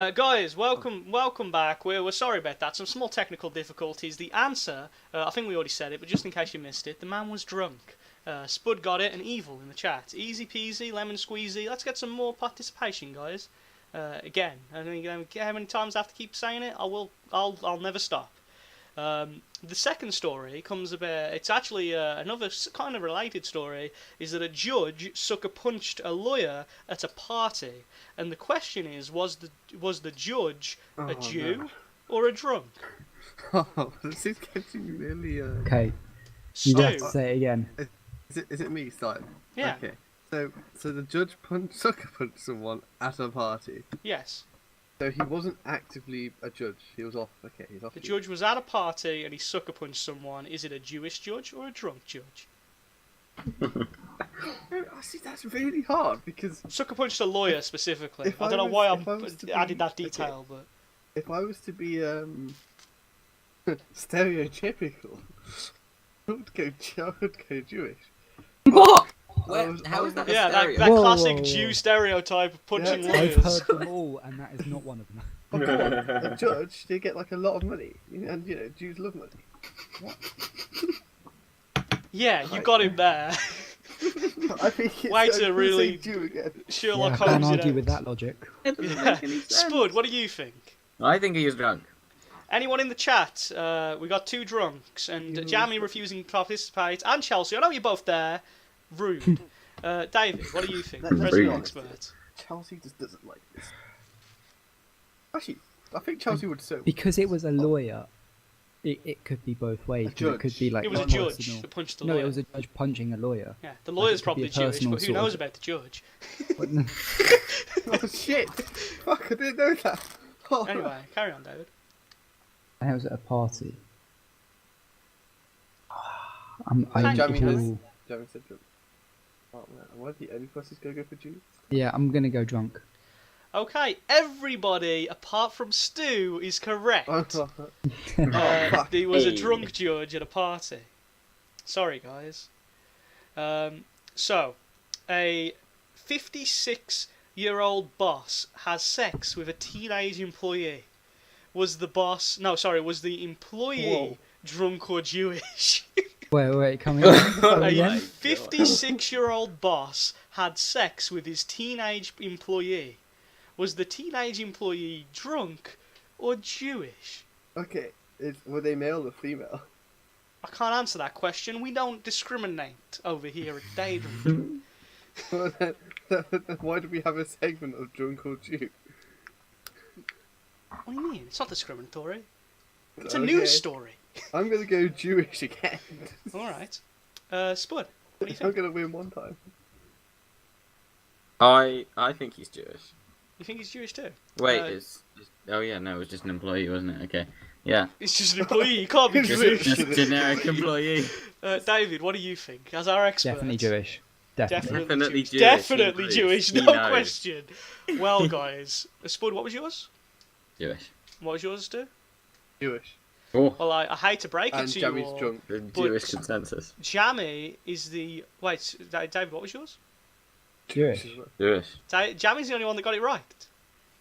Guys, welcome back. We're sorry about that. Some small technical difficulties. The answer, I think we already said it, but just in case you missed it, the man was drunk. Spud got it, and evil in the chat. Easy peasy, lemon squeezy. Let's get some more participation, guys. Again, I mean, how many times I have to keep saying it? I'll never stop. The second story comes about. It's actually another kind of related story. Is that a judge sucker punched a lawyer at a party, and the question is, was the judge a Jew or a drunk? Oh, this is getting really. Okay, you have to say it again. Is it me starting? Yeah. Okay. So the judge sucker punched someone at a party. Yes. So he wasn't actively a judge. He was off. Okay, he's off. The judge was at a party and he sucker punched someone. Is it a Jewish judge or a drunk judge? I see that's really hard because Sucker punched a lawyer specifically. If I I don't know was- why if I was to I added be- that detail, but if I was to be stereotypical, I would go Jewish. What? I was- How is that a yeah, that stereo? Whoa, classic whoa, whoa. Jew stereotype of punching Yeah. I've lawyers. heard them all, and that is not one of them. Oh, come on. A judge, they get like a lot of money, and Jews love money. Yeah, you got him there. I think it's Way to I'm gonna really- say Jew again. Sherlock I can't Holmes. argue it with out. that logic. It doesn't Yeah. make any sense. Spud, what do you think? I think he is drunk. Anyone in the chat? We got two drunks, and Jamie refusing to participate, and Chelsea. I know you're both there. Rude. David, what do you think? Let's be Resident honest. expert. Chelsea just doesn't like this. Actually, I think Chelsea would so. Because it was a lawyer, it could be both ways. A 'cause It could be judge. like It was a personal. judge that punched the No, lawyer. it was a judge punching a lawyer. Yeah, the lawyer's it could be probably a Jewish, personal but who sort knows of- about the judge? But, Oh shit! Fuck, I didn't know that. Oh. Anyway, carry on, David. and it was at a party. Thank Jamie you. has. Jamie said drunk. Oh man, why did the only person's go for Jews? Yeah, I'm gonna go drunk. Okay, everybody apart from Stu is correct. Oh, fuck. There was a Hey. drunk judge at a party. Sorry, guys. So, a 56-year-old boss has sex with a teenage employee. Was the employee Whoa. drunk or Jewish? Wait, come again. A 56-year-old boss had sex with his teenage employee. Was the teenage employee drunk or Jewish? Okay, were they male or female? I can't answer that question. We don't discriminate over here at Daydream. Well, then why do we have a segment of drunk or Jew? What do you mean? It's not discriminatory. It's a Okay, news story. I'm gonna go Jewish again. Alright. Spud, what do you I'm think? gonna win one time. I think he's Jewish. You think he's Jewish too? Wait, Uh, oh yeah, no, it was just an employee, wasn't it? Okay, yeah, It's just an employee. He can't be Just- Jewish. just generic employee. David, what do you think? As our expert. Definitely Jewish. Definitely. Definitely Jewish, Definitely he Jewish, agrees. no He knows. question. Well, guys. Spud, what was yours? Jewish. What was yours, Stu? Jewish. Oh, Well, I hate to break it And to Jamie's you all. drunk. the But- Jewish consensus. Jamie is the... Wait, David, what was yours? Jewish. Jewish. Jamie's the only one that got it right.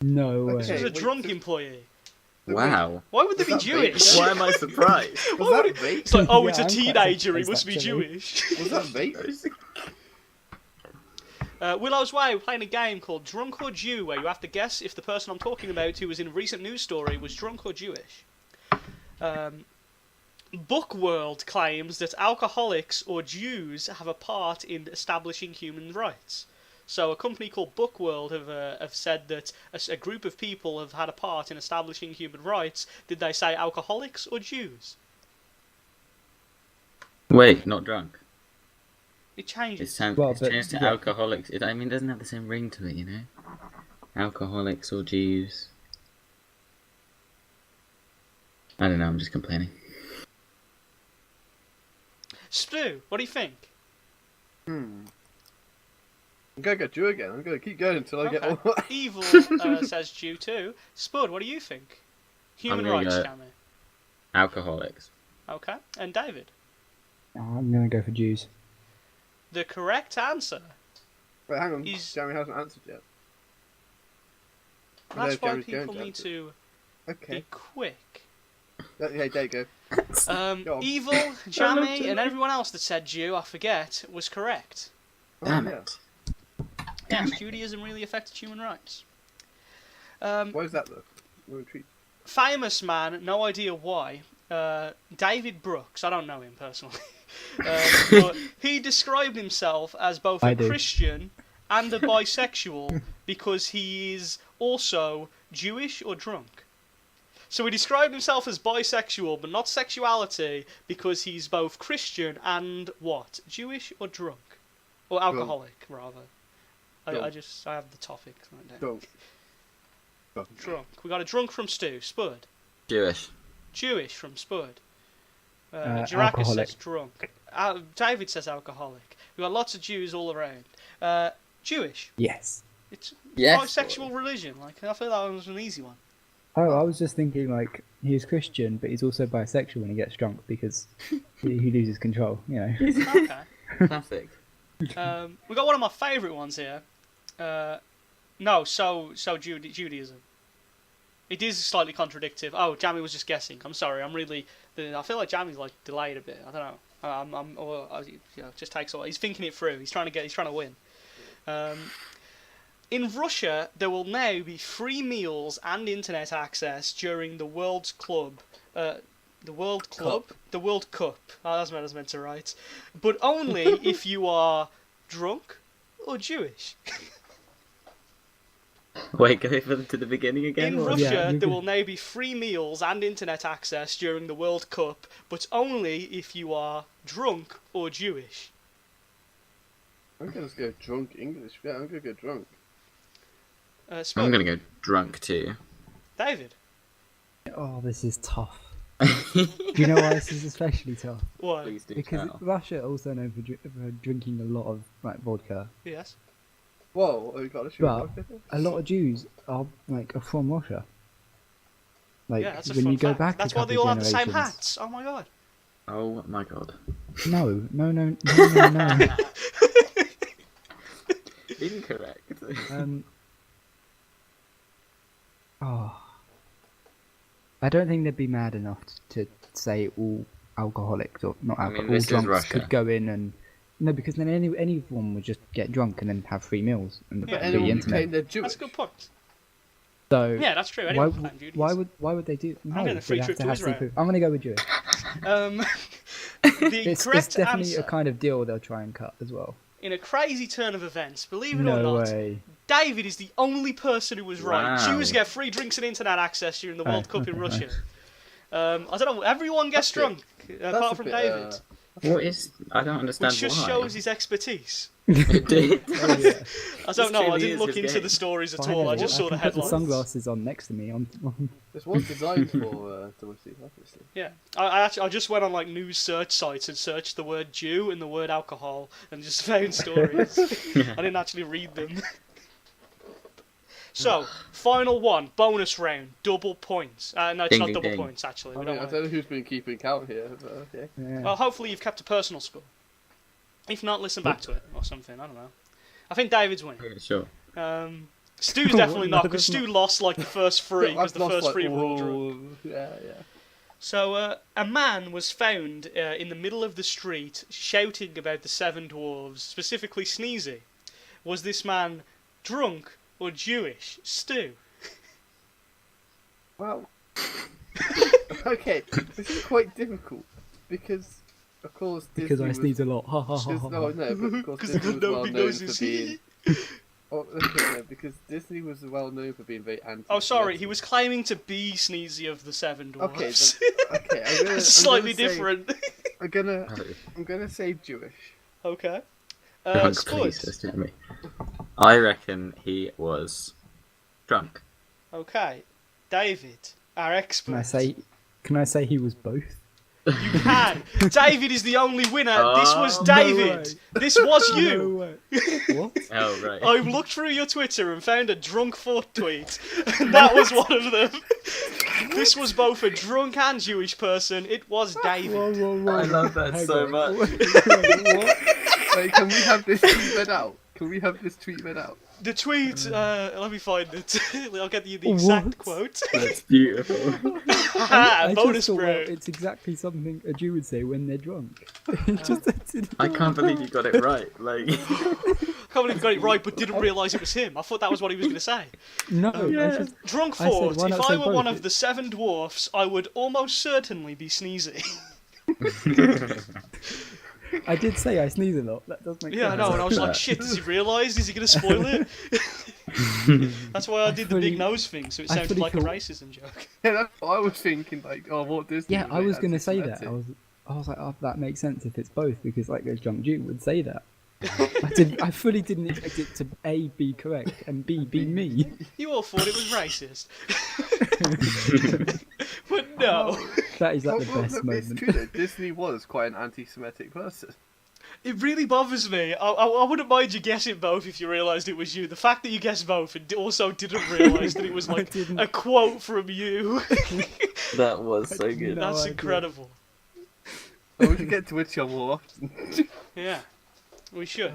No way. This was a wait, drunk so- employee. Wow. Why would they be Was that Jewish? Why am I surprised? Was Why would that vape? It's like, oh, it's Yeah, a I'm quite teenager, he surprised, must be actually. Jewish. Was that vape? Willow's Way, we're playing a game called Drunk or Jew, where you have to guess if the person I'm talking about who was in a recent news story was drunk or Jewish. Bookworld claims that alcoholics or Jews have a part in establishing human rights. So a company called Bookworld have said that a group of people have had a part in establishing human rights. Did they say alcoholics or Jews? Wait, not drunk. It changes. It's but- changed to yeah. alcoholics. It doesn't have the same ring to it, you know. Alcoholics or Jews. I don't know. I'm just complaining. Stu, what do you think? I'm gonna go Jew again. I'm gonna keep going until I get Okay. all. Evil says Jew too. Spud, what do you think? Human I'm gonna rights, go- Jamie. Alcoholics. Okay. And David? I'm gonna go for Jews. The correct answer. Wait, hang on. He's- Jamie hasn't answered yet. No, That's why Jerry's people going need to. to Okay. be quick. Hey, there you go. Go on. Evil, Jammy, and everyone else that said Jew, I forget, was correct. Damn Oh, yeah. it. Yes, Judaism really affected human rights. Why is that though? We're intrigued. Famous man, no idea why. David Brooks, I don't know him personally. But he described himself as both I a do. Christian and a bisexual because he is also Jewish or drunk. So he described himself as bisexual, but not sexuality, because he's both Christian and what? Jewish or drunk? Or alcoholic, rather. I have the topic right down. Drunk. We got a drunk from Stu. Spud. Jewish. Jewish from Spud. Jiraka Alcoholic. says drunk. David says alcoholic. We got lots of Jews all around. Jewish. Yes. It's Yes. bisexual religion. Like I feel that was an easy one. Oh, I was just thinking like he's Christian, but he's also bisexual when he gets drunk because he loses control. You know. Okay. Classic. We got one of my favourite ones here. Judaism. It is slightly contradictive. Oh, Jammy was just guessing. I'm sorry. I feel like Jammy's like delayed a bit. I don't know. Just takes a while. He's thinking it through. He's trying to win. In Russia, there will now be free meals and internet access during the World Cup. Oh, that's what I was meant to write. But only if you are drunk or Jewish. Wait, go to the beginning again? In or- Russia, Yeah, there will now be free meals and internet access during the World Cup, but only if you are drunk or Jewish. I'm gonna go drunk English. Yeah, I'm gonna go drunk. Spud, I'm gonna go drunk too. David, Oh, this is tough. Do you know why this is especially tough? what? Please do Because tell. Russia also known for drinking a lot of like vodka. Yes. Whoa, we got a shoot. But a lot of Jews are from Russia. Like Yeah, that's a when fun you go fact. back That's a why couple they all have the same generations- hats. Oh my god. Oh my god. No. Incorrect. I don't think they'd be mad enough to say all alcoholics or not I mean, alcoholics, this is all drunks Russia. could go in and no, because then anyone would just get drunk and then have free meals and Yeah. But the anyone internet. claim they're Jewish. That's a good point. So Yeah, that's true. why, Anyone can claim Judaism. why would they do? No, getting a free they'd trip have to have Israel. seafood. I'm gonna go with Jewish. The It's correct definitely answer, a kind of deal they'll try and cut as well. in a crazy turn of events, believe it or No not, way. David is the only person who was right. Wow. Jews get free drinks and internet access during the Oh, World Cup in okay, Russia. I don't know. Everyone gets That's drunk apart from David, What is? I don't understand which just why. shows his expertise. It did. Oh, yeah. I don't know. I clearly didn't is look his into game. the stories at Fine, all. I then. just saw the can put the headlines. sunglasses on next to me. This was designed for Dwittyy, obviously. Yeah, I just went on like news search sites and searched the word Jew and the word alcohol and just found stories. I didn't actually read them. So, final one, bonus round, double points. No, it's Ding, not ding, double ding. points actually. I We mean, don't I want don't know who's been keeping count here, but okay. Yeah. Well, hopefully you've kept a personal score. If not, listen back to it or something. I don't know. I think David's winning. Yeah, sure. Stu's definitely No, not because that's Stu lost like the first three because I've the lost, first like, three were all drunk. all- Yeah. So, a man was found in the middle of the street shouting about the seven dwarves, specifically Sneezy. Was this man drunk or Jewish? Stu? Well, okay, this is quite difficult because, of course, Because Disney I was, sneeze a lot. Ha ha ha. because, ha. no, no, but of course Because Disney was well nobody known knows for it's being. he. Oh, okay, no, because Disney was well known for being very anti. Oh, sorry, he was claiming to be Sneezy of the seven Okay, dwarves. Okay, I'm gonna, It's slightly I'm gonna say- different. I'm gonna say Jewish. Okay. Drunk, Spud. please, just do me. I reckon he was drunk. Okay. David, our expert. Can I say he was both? You can. David is the only winner. This was Oh, no David. way. This was No you. way. What? Oh, right. I looked through your Twitter and found a drunk foot tweet, and that was one of them. This was both a drunk and Jewish person. It was David. I love that Hang so on. much. What? Wait, can we have this tweet read out? Can we have this tweet read out? The tweet, let me find it. I'll get you the exact What? quote. That's beautiful. I Bonus just thought, bro. well, it's exactly something a Jew would say when they're drunk. I can't believe you got it right. Like, I can't believe he got it right, but didn't realise it was him. I thought that was what he was going to say. No, Yeah. I just, Drunk I said, thought, why if not I say were both? one of the 7 dwarfs, I would almost certainly be sneezing. I did say I sneeze a lot. That does make Yeah, I sense. know, and I was like, that. shit, does he realise? Is he going to spoil it? That's why I did the big fully- nose thing, so it I sounded fully like a thought- racism joke. Yeah, that's what I was thinking. Like, oh, Walt Disney. Yeah, I was going to say that. anti-Semitic. I was like, oh, that makes sense if it's both, because like a drunk Jew would say that. I fully didn't expect it to A, be correct, and B, be me. You all thought it was racist. But no. That is like the Well, best look, moment. It's true that Disney was quite an anti-Semitic person. It really bothers me. I wouldn't mind you guessing both if you realised it was you. The fact that you guessed both and also didn't realise that it was like didn't. a quote from you. that was so good. No That's idea. incredible. Oh, we should get Dwittyy on more often. Yeah, we should.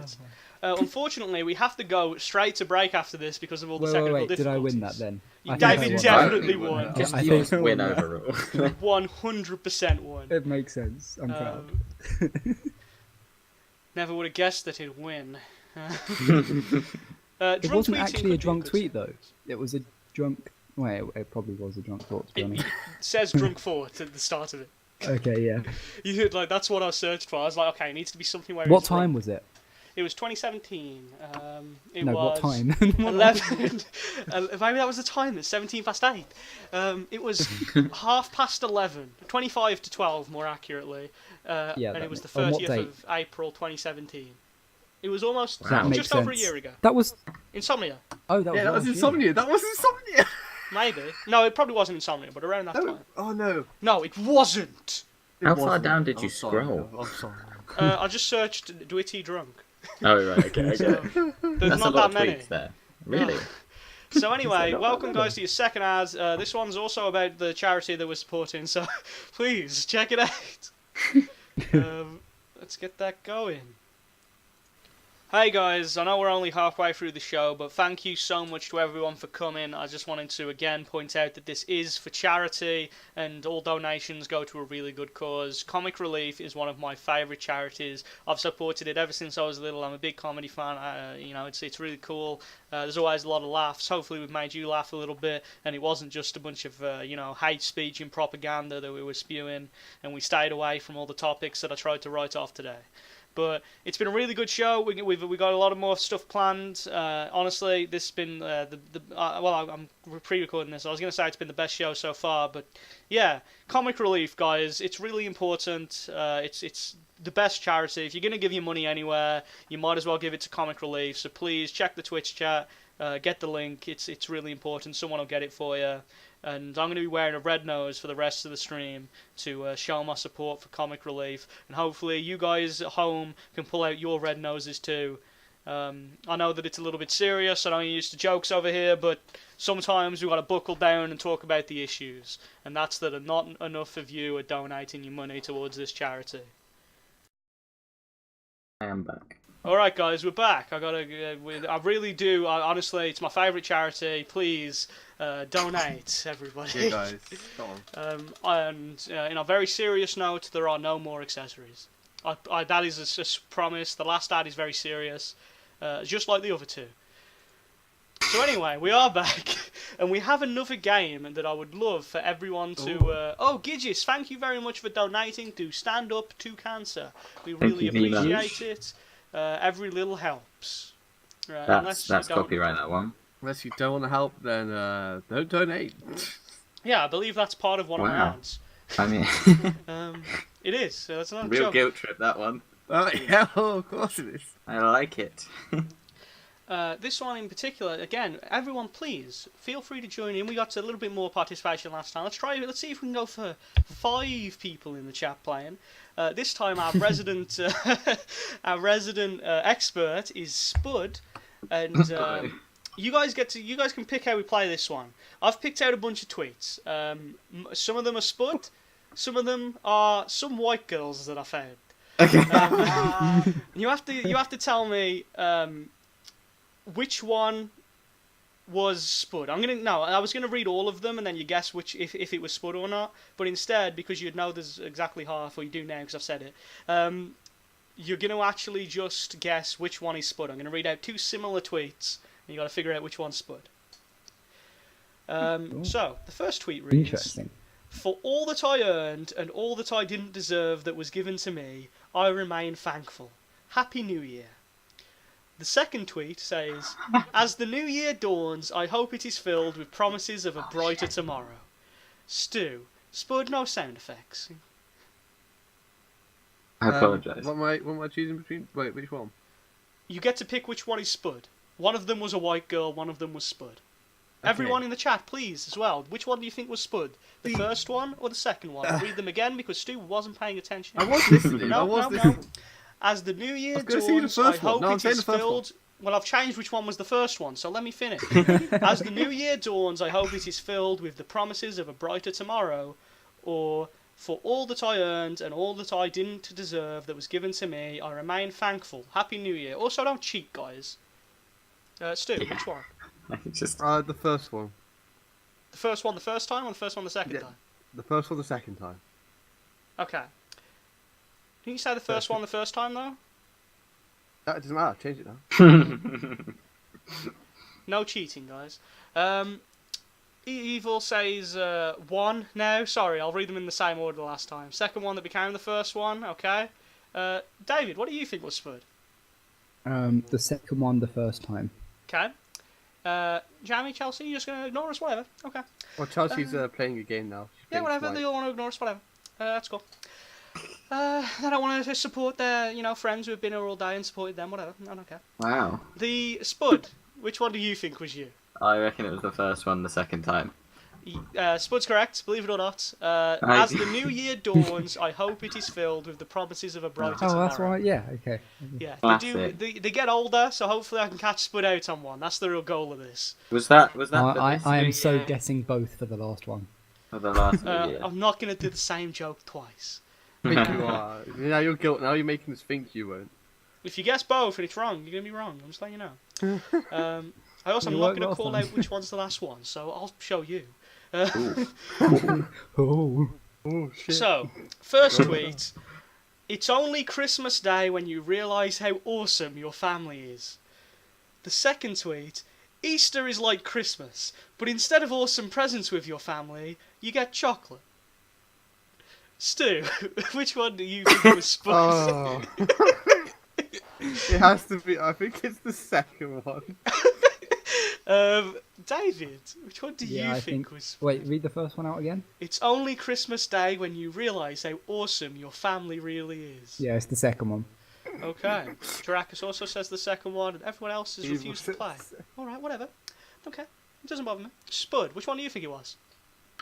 Unfortunately, we have to go straight to break after this because of all the Wait, technical wait, did I difficulties. win that then? You I think I David won. definitely I won. won. Just I you think- win overall. 100% won. It makes sense. I'm proud. Never would have guessed that he'd win. It Drunk wasn't tweeting actually could a be drunk good tweet though. sentence. It was a drunk. Well, it probably was a drunk thought, to be It honest. says drunk thought at the start of it. Okay, yeah. You did, like, that's what I searched for. I was like, okay, it needs to be something where What it's drunk. time was it? It was 2017. It No, was what time? 11. Maybe that was the time. It's 17 past 8. It was 11:30. 25 to 12, more accurately. Yeah, and that it was the on what 30th date? of April 2017. It was almost That makes just over a sense. year ago. That was. Insomnia, Oh, that was. Yeah, that was last year. Insomnia. That was Insomnia. maybe. No, it probably wasn't Insomnia, but around that No. time. Oh no. No, it wasn't. It How far wasn't. down did you I'm sorry, scroll? I'm sorry. I just searched Dwittyy drunk. Oh right, okay, okay. So, there's That's not a lot that of many. tweets there. Really? So anyway, not welcome that many. guys to your second ad. This one's also about the charity that we're supporting, so please check it out. Let's get that going. Hey guys, I know we're only halfway through the show, but thank you so much to everyone for coming. I just wanted to again point out that this is for charity and all donations go to a really good cause. Comic Relief is one of my favourite charities. I've supported it ever since I was little. I'm a big comedy fan. It's really cool. There's always a lot of laughs. Hopefully we've made you laugh a little bit and it wasn't just a bunch of hate speech and propaganda that we were spewing, and we stayed away from all the topics that I tried to write off today. But it's been a really good show. We got a lot of more stuff planned. Honestly, this has been I'm pre-recording this. I was going to say it's been the best show so far, but yeah, Comic Relief, guys, it's really important. It's the best charity. If you're going to give your money anywhere, you might as well give it to Comic Relief. So please check the Twitch chat, get the link. It's really important. Someone will get it for you. And I'm going to be wearing a red nose for the rest of the stream to show my support for Comic Relief. And hopefully you guys at home can pull out your red noses too. I know that it's a little bit serious. I know you're used to jokes over here, but sometimes we've got to buckle down and talk about the issues. And that's that not enough of you are donating your money towards this charity. I am back. Alright guys, we're back. I really do. Honestly, it's my favourite charity. Please donate, everybody. Yeah, guys. Go on. And in a very serious note, there are no more accessories. That is a promise. The last ad is very serious, just like the other two. So anyway, we are back, and we have another game that I would love for everyone to... Gidgis, thank you very much for donating to Stand Up to Cancer. We really you very much. appreciate it. Every little helps. That's copyright, that one. Unless you don't want to help, then don't donate. Yeah, I believe that's part of one of my Wow. ads. I mean, It is, so that's not a real joke. guilt trip, that one. Yeah, of course it is. I like it. This one in particular, again, everyone please feel free to join in. We got a little bit more participation last time. Let's see if we can go for 5 people in the chat playing. This time our resident expert is Spud, and you guys can pick how we play this one. I've picked out a bunch of tweets. Some of them are Spud, some of them are some white girls that I found. Okay. You have to tell me which one was Spud? I was gonna read all of them and then you guess which if it was Spud or not. But instead, because you'd know there's exactly half, or you do now because I've said it, you're gonna actually just guess which one is Spud. I'm gonna read out 2 similar tweets, and you got to figure out which one's Spud. So the first tweet reads: Interesting. "For all that I earned and all that I didn't deserve that was given to me, I remain thankful. Happy New Year." The second tweet says, "As the new year dawns, I hope it is filled with promises of a brighter tomorrow." Stu, Spud, no sound effects. I apologise. What am I choosing between? Wait, which one? You get to pick which one is Spud. One of them was a white girl, one of them was Spud. Everyone in the chat, please, as well. Which one do you think was Spud? The first one or the second one? I'll read them again because Stu wasn't paying attention. I was listening. No. As the new year dawns, I hope it is filled... Well, I've changed which one was the first one, so let me finish. As the new year dawns, I hope it is filled with the promises of a brighter tomorrow, or for all that I earned and all that I didn't deserve that was given to me, I remain thankful. Happy New Year. Also, don't cheat, guys. Stu, which one? The first one. The first one the first time, or the first one the second time? The first one the second time. Okay. Didn't you say the first one the first time, though? That doesn't matter. Change it now. No cheating, guys. Evil says 1 now. Sorry, I'll read them in the same order the last time. Second one that became the first one, okay. David, what do you think was Spud? The second one, the first time. Okay. Jamie, Chelsea, you're just going to ignore us? Whatever. Okay. Well, Chelsea's playing a game now. Yeah, whatever. They all want to ignore us. Whatever. That's cool. They don't want to support their, friends who have been here all day and supported them. Whatever. I don't care. Wow. The Spud. Which one do you think was you? I reckon it was the first one the second time. Spud's correct, believe it or not. As the new year dawns, I hope it is filled with the promises of a brighter tomorrow. Oh, that's right. Yeah. Okay. Yeah, Classic. they get older, so hopefully I can catch Spud out on one. That's the real goal of this. Was that? I am so guessing both for the last one. For the last year. I'm not going to do the same joke twice. I think you are. Now you're guilty. Now you're making us think you won't. If you guess both and it's wrong, you're going to be wrong. I'm just letting you know. I also am not going to call out which one's the last one, so I'll show you. Oh, shit. So, first tweet. It's only Christmas Day when you realise how awesome your family is. The second tweet. Easter is like Christmas, but instead of awesome presents with your family, you get chocolate. Stu, which one do you think was Spud? Oh. It has to be. I think it's the second one. David, which one do you think was... Wait, read the first one out again. It's only Christmas Day when you realise how awesome your family really is. Yeah, it's the second one. Okay. Drakus also says the second one, and everyone else has refused to play. Alright, whatever. Okay. It doesn't bother me. Spud, which one do you think it was?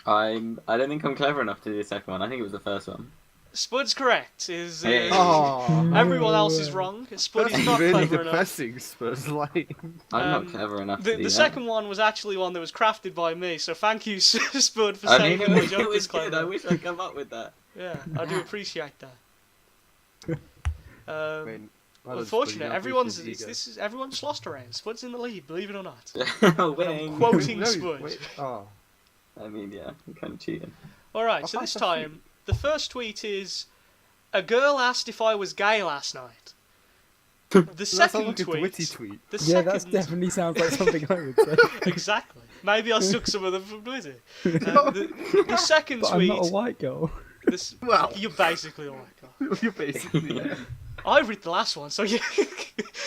I don't think I'm clever enough to do the second one. I think it was the first one. Spud's correct. Everyone else is wrong. Spud is not really clever depressing, Spud's like. I'm not clever enough to do that. The second one was actually one that was crafted by me, so thank you, Spud, for saying it my joke was was good. clever. I wish I'd come up with that. Yeah, I do appreciate that. Unfortunately, everyone's lost around. Spud's in the lead, believe it or not. Winning. I'm quoting Spud. I mean, yeah, I'm kind of cheating. Alright, so this time, the first tweet is, a girl asked if I was gay last night. The second tweet... That definitely sounds like something I would say. Exactly. Maybe I took some of them from Dwittyy. The second but tweet... I'm not a white girl. Well, you're basically a white girl. You're basically, yeah. I read the last one, so yeah.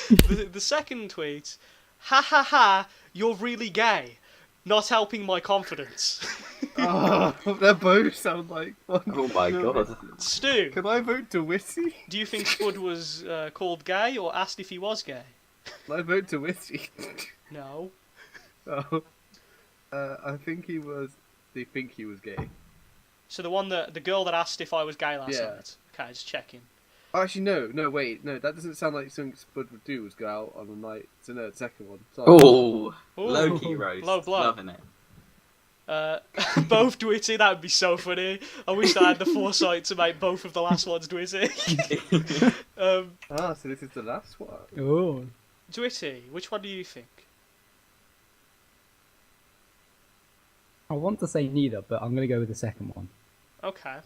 The second tweet, ha ha ha, you're really gay. Not helping my confidence. They both sound like fun. Oh my god. Stu, can I vote Dwittyy? Do you think Spud was called gay or asked if he was gay? Can I vote Dwittyy? No. Oh. I think he was. They think he was gay. So the girl that asked if I was gay last night. Okay, just checking. Oh, actually, no, wait, no, that doesn't sound like something Spud would do, was go out on a night. So no, the second one. Sorry. Oh, low-key roast. Low blow. Loving it. Both Dwittyy, that would be so funny. I wish I had the foresight to make both of the last ones Dwittyy. So this is the last one. Oh. Dwittyy, which one do you think? I want to say neither, but I'm going to go with the second one. Okay.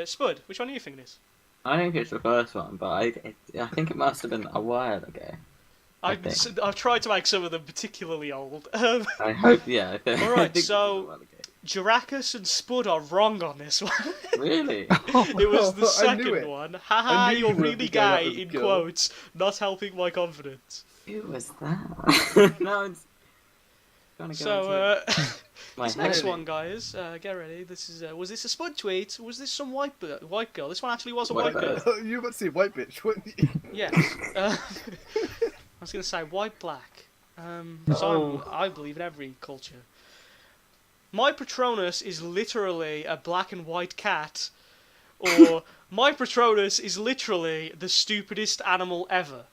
Spud, which one do you think it is? I think it's the first one, but I think it must have been a while ago. I've tried to make some of them particularly old. I hope, yeah. I think, Alright, I think it was a so while ago. Juracus and Spud are wrong on this one. Really? It was the I knew second it. one. I Haha, knew you're you would really be going up gay, with in girl. quotes, not helping my confidence. Who was that? No, it's trying to go So, into my this next head. one, guys, get ready. This is was this a Spud tweet? Was this some white girl? This one actually was a White white girl. girl. You were about to say white bitch, weren't you? Yes. I was going to say white black. So I believe in every culture. My Patronus is literally a black and white cat, or my Patronus is literally the stupidest animal ever.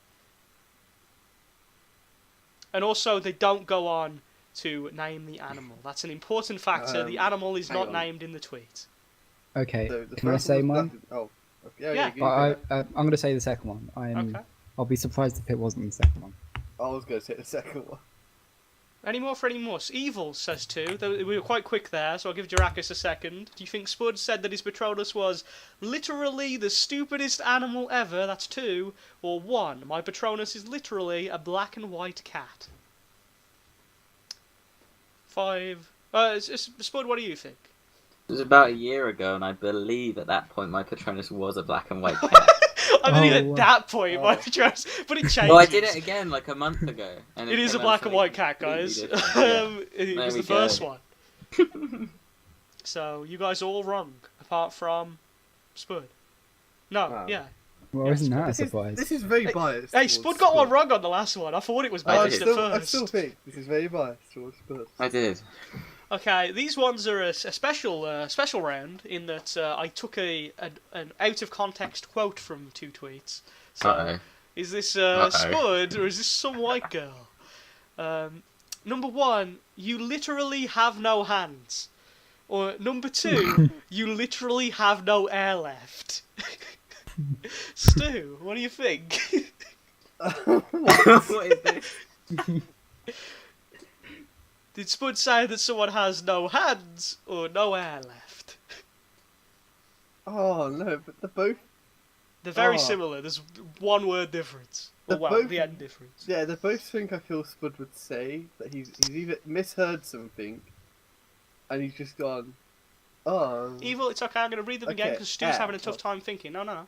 And also, they don't go on to name the animal. That's an important factor. The animal is hang not on. named in the tweet. Okay, So the can I first say one was mine? black and- Oh, yeah. Yeah. You go. I'm going to say the second one. Okay. I'll be surprised if it wasn't the second one. I was going to say the second one. Any more for any more? Evil says two. We were quite quick there, so I'll give Juracus a second. Do you think Spud said that his Patronus was literally the stupidest animal ever? That's two. Or one. My Patronus is literally a black and white cat. 5. Spud, what do you think? It was about a year ago, and I believe at that point my Patronus was a black and white cat. I believe Oh, at wow. that point, my Oh. Patronus, but it changes. Well, I did it again like a month ago. And It is a came out black and something white cat, guys. completely different, yeah. It There was we the first go. one. So you guys are all wrong, apart from Spud. No, Wow. yeah. Well, Yeah, isn't that a This surprise? is very biased. Hey, towards Spud got one Spud. wrong on the last one. I thought it was I biased did. at I first. still think this is very biased towards Spud. I did. Okay, these ones are a special round in that I took an out of context quote from two tweets. So, Uh-oh. is this Uh-oh. Spud or is this some white girl? Number 1, you literally have no hands. Or number 2, you literally have no air left. Stu, what do you think? What is this? Did Spud say that someone has no hands or no air left? Oh no, but they're both. They're very Oh. similar. There's one word difference. Or, They're well, both- the end difference. Yeah, they both think I feel Spud would say that he's either misheard something, and he's just gone. Oh. Evil, it's okay, I'm going to read them again Okay, because Stu's having a tough time thinking. No.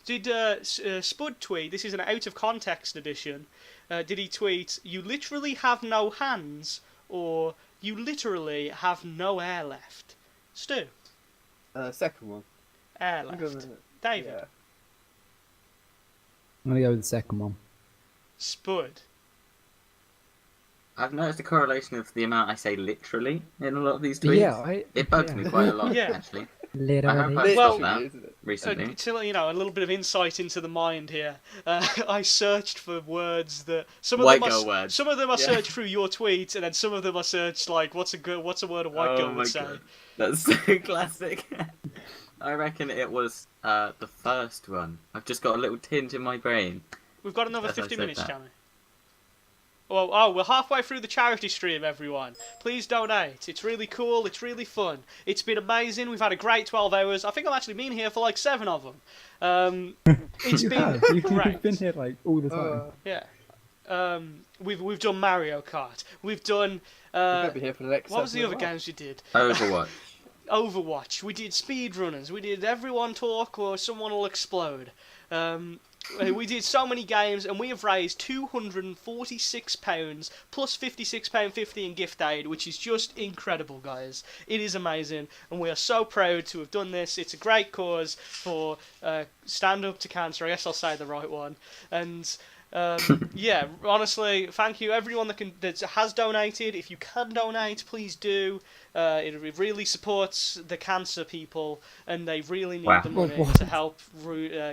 Did Spud tweet, this is an out of context edition, did he tweet, you literally have no hands, or you literally have no air left? Stu, Second one. air I'm left. gonna- David, Yeah. I'm going to go with the second one. Spud. I've noticed a correlation of the amount I say literally in a lot of these tweets. Yeah, It bugs me quite a lot, Yeah. actually. Literally. I have Literally, Well- that isn't it? recently. To, a little bit of insight into the mind here. I searched for words that White girl words. Some of them I Yeah. searched through your tweet, and then some of them I searched like what's a word a white girl my would say. God. That's so classic. I reckon it was the first one. I've just got a little tinge in my brain. We've got another As I 50 said minutes, that. Jamie. Oh, we're halfway through the charity stream, everyone. Please donate. It's really cool. It's really fun. It's been amazing. We've had a great 12 hours. I think I've actually been here for like 7 of them. It's You been have. You've great. been here like all the time. Yeah. We've done Mario Kart. We've done. We're gonna be here for the next. What was the 7 other and a half. games you did? Overwatch. Overwatch. We did speedrunners. We did everyone talk or someone will explode. We did so many games, and we have raised £246 plus £56.50 in gift aid, which is just incredible, guys. It is amazing, and we are so proud to have done this. It's a great cause for Stand Up to Cancer. I guess I'll say the right one. And yeah, honestly, thank you everyone that has donated. If you can donate, please do. It really supports the cancer people, and they really need Wow. the money What? to help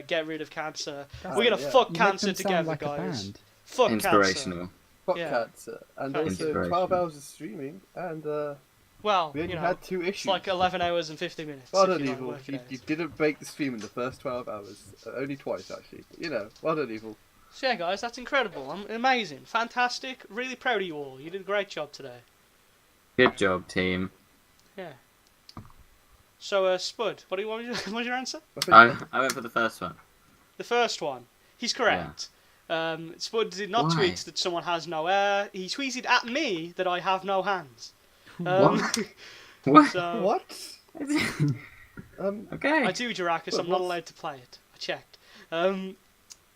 get rid of cancer. We're gonna yeah. fuck You make cancer them sound together, like a guys. band. Fuck cancer. Inspirational. Fuck Yeah. cancer. And Thank also you. 12 hours of streaming and Well, We you only know, had 2 issues. it's like 11 hours and 50 minutes. Well if done, you like Evil. work it You, out. you didn't break the stream in the first 12 hours. Only twice, actually. But, you know, well done, Evil. So yeah, guys, that's incredible. Amazing, fantastic. Really proud of you all. You did a great job today. Good job, team. Yeah. So, Spud, what was your answer? I went for the first one. The first one. He's correct. Spud did not Why? tweet that someone has no hair. He tweeted at me that I have no hands. What? So, What? Okay. I do, Jarakas. I'm not allowed to play it. I checked.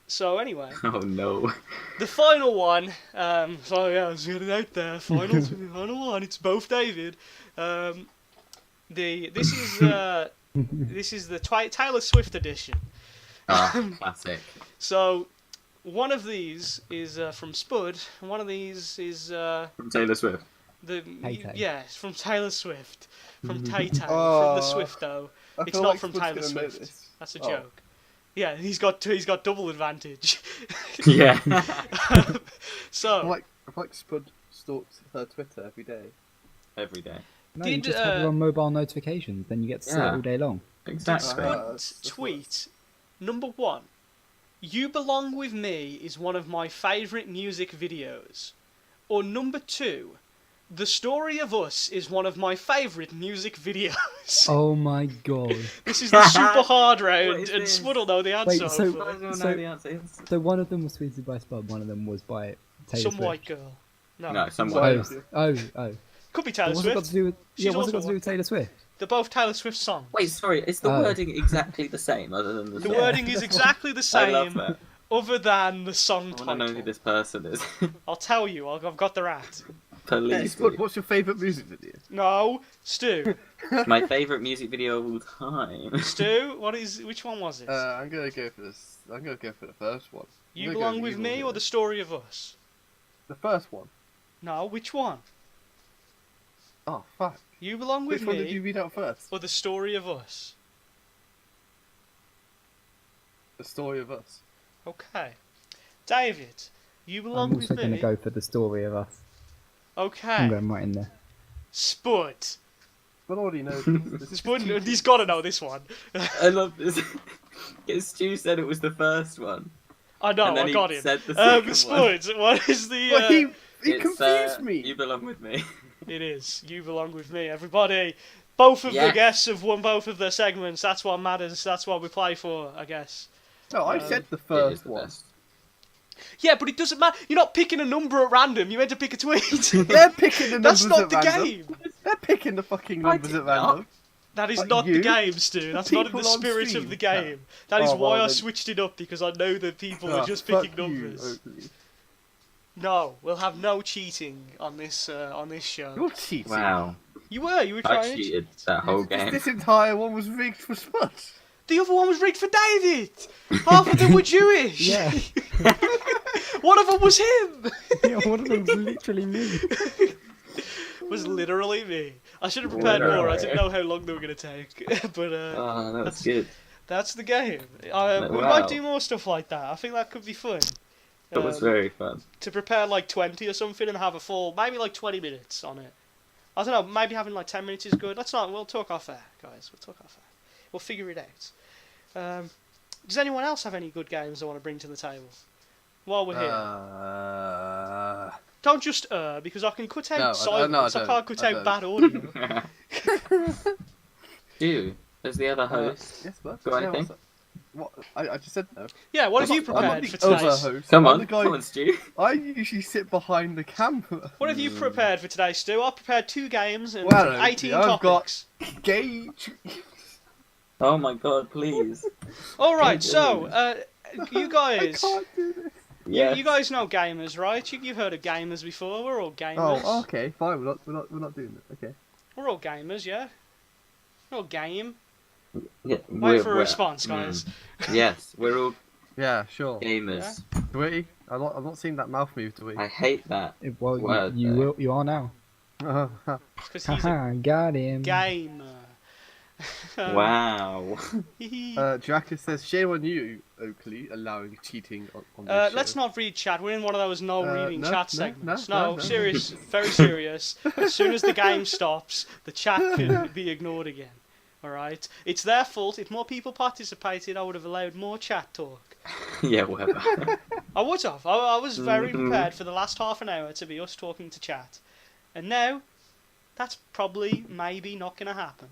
So anyway, Oh no. the final one. So yeah, let's get it out there. Final one. It's both David. This is the Taylor Swift edition. Classic. So one of these is from Spud, and one of these is From Taylor Swift. Tay-Tay. it's from Taylor Swift, from Tay-Tay, from Oh, the Swifto. I It's feel not like from Spud's Taylor gonna know Swift. this. That's a Oh. joke. Yeah, he's got double advantage. Yeah. I So like Spud stalks her Twitter every day. Every day. No, you Did, just have it on mobile notifications, then you get to see it Yeah. all day long. Exactly. Spud's tweet number 1. You Belong With Me is one of my favourite music videos. Or number 2. The Story of Us is one of my favourite music videos. Oh my god. This is the super hard What round, is and this? Spud will know the answer. Wait, so- hopefully. I don't So- know the answer. So one of them was tweeted by Spud, one of them was by Taylor Some Swift. white girl. No, some Some white. white- Oh. Could be Taylor What's it got Swift. to do with? She's Yeah, what's it also got to do with Taylor Swift? They're both Taylor Swift songs. Wait, sorry. Is the Oh. wording exactly the same, other than the The song? wording is exactly the I love same, that. other than the song I want to title. know who this person is. I'll tell you. I've got the rat. Hey, Police. Spud, what's your favourite music video? No, Stu. My favourite music video of all time. Stu, which one was it? I'm gonna go for this. I'm gonna go for the first one. You I'm gonna Belong go With Evil Me here. or The Story of Us? The first one. No, which one? Oh fuck. You Belong With Which one did you Me read out first? or The Story of Us? The Story of Us. Okay. David, You Belong I'm With also going to Me? go for the story of us. I'm Okay. going right in there. Spud. But already know this. Spud, he's got to know this one. I love this. Because Stu said it was the first one. I know, And then I he got him. said the second one. Spud, what is the... But he It's, confused me. You belong with me. It is. You Belong With Me, everybody. Both of the Yes. guests have won both of their segments. That's what matters. That's what we play for, I guess. No, I said the It is first the one. best. Yeah, but it doesn't matter. You're not picking a number at random. You meant to pick a tweet. They're picking the numbers That's not at the random. game. They're picking the fucking I numbers did at random. That is Not not the you. game, Stu. That's The not in the people on spirit stream. of the game. That is Oh, well, why I then- switched it up, because I know that people Ah, are just fuck picking you, numbers. Oakley. No, we'll have no cheating on this show. You're cheating. Wow. You were I trying to cheated cheat. that whole game. This entire one was rigged for Spud. The other one was rigged for David. Half of them were Jewish. Yeah. One of them was him. Yeah, one of them's literally me. Was literally me. I should have prepared more. I didn't know how long they were going to take. But Oh, that was good. that's the game. We Wow. might do more stuff like that. I think that could be fun. That was Um, very fun. To prepare like 20 or something and have a full, maybe like 20 minutes on it. I don't know, maybe having like 10 minutes is good. We'll talk off air, guys. We'll talk off air. We'll figure it out. Does anyone else have any good games they want to bring to the table? While we're here. Don't just because I can cut out No, I silence. I don't. can't cut I out don't. bad audio. Stu, as the other host. Yes, Spud. Got anything? What? I just said no. Yeah, what have you I'm not prepared the for today's... other host. Come I'm on, the guy. come on, Stu. I usually sit behind the camera. What have you prepared for today, Stu? I prepared 2 games and Well, 18 I've got- topics. Gauge. Oh my god, please. Alright, so, you I guys... can't do this. Yes. You guys know gamers, right? You've heard of gamers before. We're all gamers. Oh, okay, fine. We're not doing it. Okay. We're all gamers, yeah. We're all game. Yeah, Wait for a response, guys. Yes, we're all Yeah, sure. gamers. Dwittyy, I'm not seeing that mouth move, Dwittyy. I hate that. Well, Word you there. will. You are now. Because he's a Haha, got him. gamer. Wow. Dracus says, shame on you, Oakley, allowing cheating on this show. Let's not read chat. We're in one of those no reading no, chat no, segments. no. Serious, very serious. As soon as the game stops, the chat can be ignored again. Alright? It's their fault. If more people participated, I would have allowed more chat talk. Yeah, whatever. I would have. I was very prepared for the last half an hour to be us talking to chat. And now, that's probably, maybe not going to happen.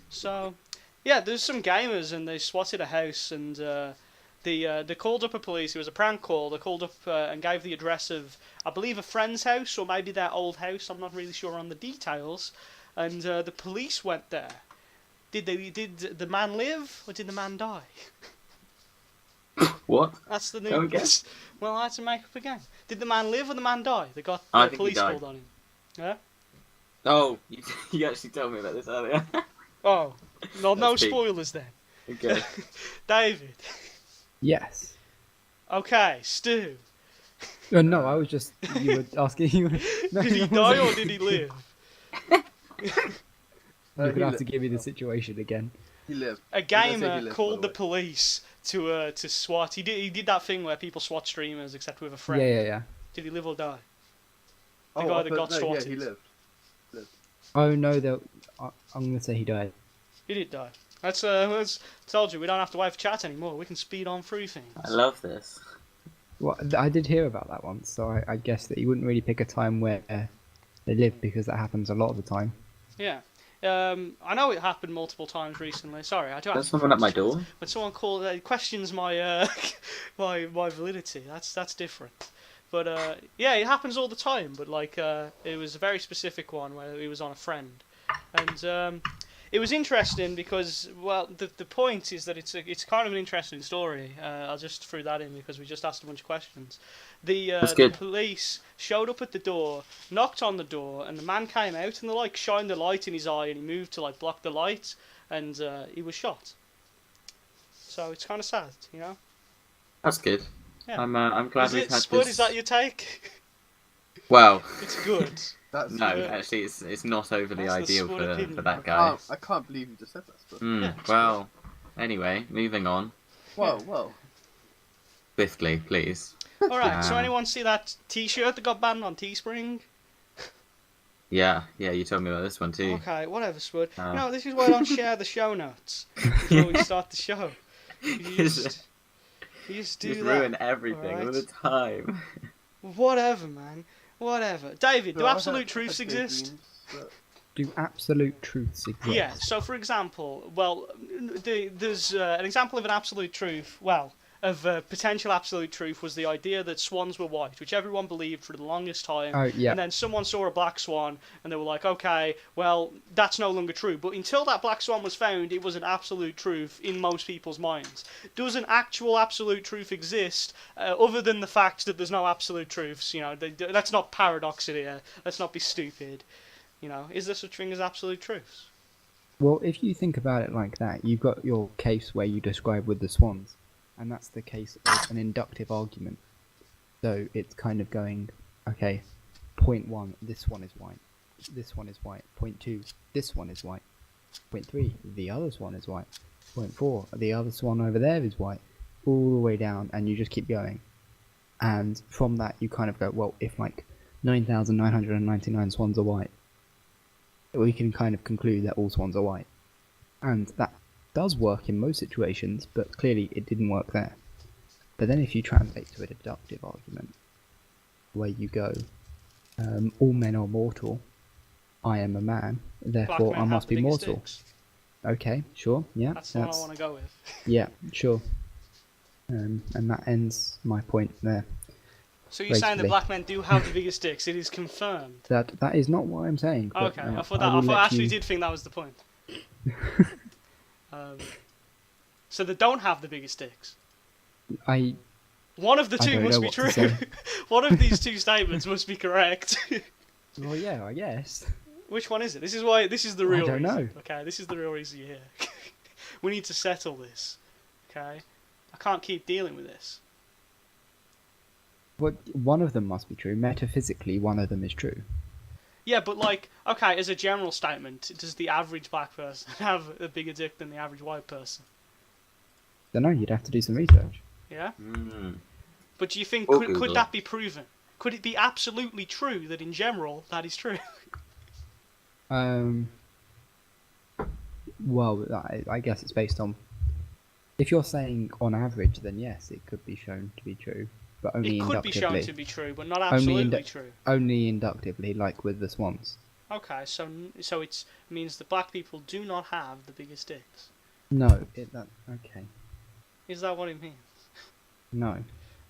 So, yeah, there's some gamers and they swatted a house and they called up a police. It was a prank call. They called up and gave the address of, I believe, a friend's house or maybe their old house. I'm not really sure on the details. And the police went there. Did the man live or did the man die? What? That's the Go again. news. Well, I had to make up a game. Did the man live or the man die? They got I the think he police died. called on him. Yeah? Oh, you actually told me about this earlier. Oh, no That's big. spoilers then. Okay. David. Yes. Okay, Stu. No, I was just. You were asking. No, Did he I die wasn't. or did he live? You're He gonna have to li- give me the situation again. He lived. A I'm gonna say he gamer lived, called by the way. police to SWAT. He did that thing where people SWAT streamers except with a friend. Yeah. Did he live or die? Oh, guy I that thought- got no, swatted. Yeah, he lived. Oh no, I'm gonna say he died. He did die. That's told you we don't have to wait for chat anymore. We can speed on through things. I love this. Well, I did hear about that once, so I guess that you wouldn't really pick a time where they live because that happens a lot of the time. Yeah. I know it happened multiple times recently. Sorry, I do have There's to someone at my door. When someone questions my my validity, that's different. But yeah, it happens all the time. But like, it was a very specific one where he was on a friend, and it was interesting because, well, the point is that it's kind of an interesting story. I'll just throw that in because we just asked a bunch of questions. That's The good. police showed up at the door, knocked on the door, and the man came out and they like shined the light in his eye and he moved to like block the light, and he was shot. So it's kind of sad, you know. That's good. Yeah. I'm glad Is we've it had Spud? this. Is that your take? Well, It's good. That's no, Yeah. actually, it's not overly That's the ideal Spud for opinion. that guy. I can't believe you just said that. But... Yeah, Well, anyway, moving on Whoa. swiftly, please. All right. So Ah. anyone see that T-shirt that got banned on Teespring? Yeah, you told me about this one too. Okay, whatever, Spud. Oh. No, this is why I don't share the show notes before we start the show. You just do Just that. ruin everything all alright? the time. Whatever, man. Whatever. David, do No, I absolute had truths big exist? dreams, but- Do absolute truths exist? Yeah. So, for example, well, there's an example of an absolute truth. Well, of potential absolute truth was the idea that swans were white, which everyone believed for the longest time. Oh, yeah. And then someone saw a black swan, and they were like, okay, well, that's no longer true. But until that black swan was found, it was an absolute truth in most people's minds. Does an actual absolute truth exist, other than the fact that there's no absolute truths? You know, let's not paradox it here. Let's not be stupid. You know, is there such thing as absolute truths? Well, if you think about it like that, you've got your case where you describe with the swans, and that's the case of an inductive argument. So it's kind of going, okay, point 1, this one is white, this one is white. Point 2, this one is white. Point 3, the other swan is white. Point 4, the other swan over there is white. All the way down, and you just keep going. And from that, you kind of go, well, if like 9,999 swans are white, we can kind of conclude that all swans are white. And that does work in most situations, but clearly it didn't work there. But then if you translate to a deductive argument, where you go, all men are mortal, I am a man, therefore Black men I have must the be biggest mortal. dicks. Okay, sure, yeah, That's the one I want to go with. yeah, sure. And that ends my point there. So you're saying that Basically. black men do have the biggest dicks? It is confirmed. That is not what I'm saying. But, Okay, I thought will I let actually you- did think that was the point. So they don't have the biggest dicks. One of the I two don't must know be what true. to say. One of these two statements must be correct. Well, yeah, I guess. Which one is it? This is the real don't reason. know. Okay, this is the real reason you're here. We need to settle this. Okay? I can't keep dealing with this. Well, one of them must be true. Metaphysically, one of them is true. Yeah, but like, okay, as a general statement, does the average black person have a bigger dick than the average white person? Don't know. You'd have to do some research. Yeah. Mm. But do you think Or could Google. that be proven? Could it be absolutely true that in general that is true? Well, I guess it's based on. If you're saying on average, then yes, it could be shown to be true, but only It could be inductively. shown to be true, but not absolutely true. Only inductively, like with the swans. Okay, so it means that black people do not have the biggest dicks. No, okay. Is that what it means? No.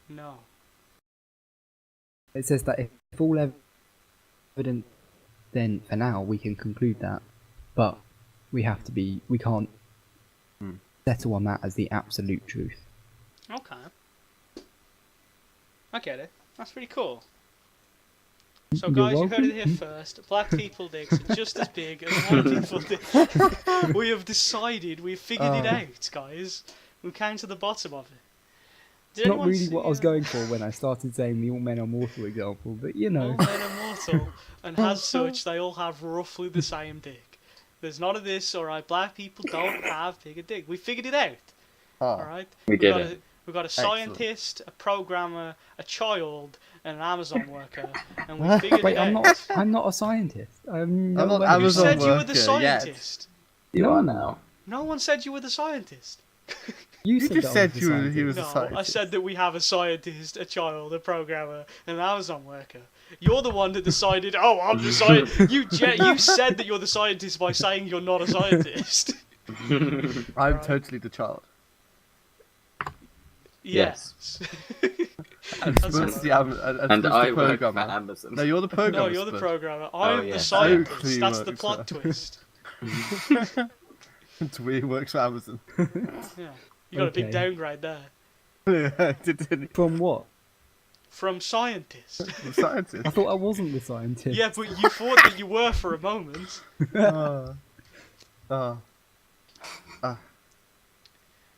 No. It says that if all evidence, then for now we can conclude that, but we can't settle on that as the absolute truth. Okay. I get it. That's pretty cool. So You're guys, you heard welcome. it here first. Black people dicks are just as big as white people dicks. We have decided, we've figured it out, guys. We came to the bottom of it. Did Not anyone really see, what I was going for when I started saying the all men are mortal example, but you know. All men are mortal, and as such, they all have roughly the same dick. There's none of this, alright? Black people don't have bigger dick. We figured it out, alright? We did it. We've got a Excellent. scientist, a programmer, a child, and an Amazon worker, and we figured Wait, it out. I'm not a scientist. I'm not way- You Amazon said you were worker the yet. scientist. You are now. No one said you were the scientist. You You said just that I said was a he scientist. was a No, I scientist. said that we have a scientist, a child, a programmer, and an Amazon worker. You're the one that decided, oh, I'm the scientist. You said that you're the scientist by saying you're not a scientist. I'm Right. totally the child. Yes. And That's Spud's right. the And I the work for programmer. Amazon. No, you're the programmer. No, you're the Spud. programmer. I'm yeah. the scientist. Oakley That's the works plot there. twist. Tweety works for Amazon. Yeah. You got a big Okay. downgrade there. Did From what? From scientist. the scientist? I thought I wasn't the scientist. Yeah, but you thought that you were for a moment. Oh.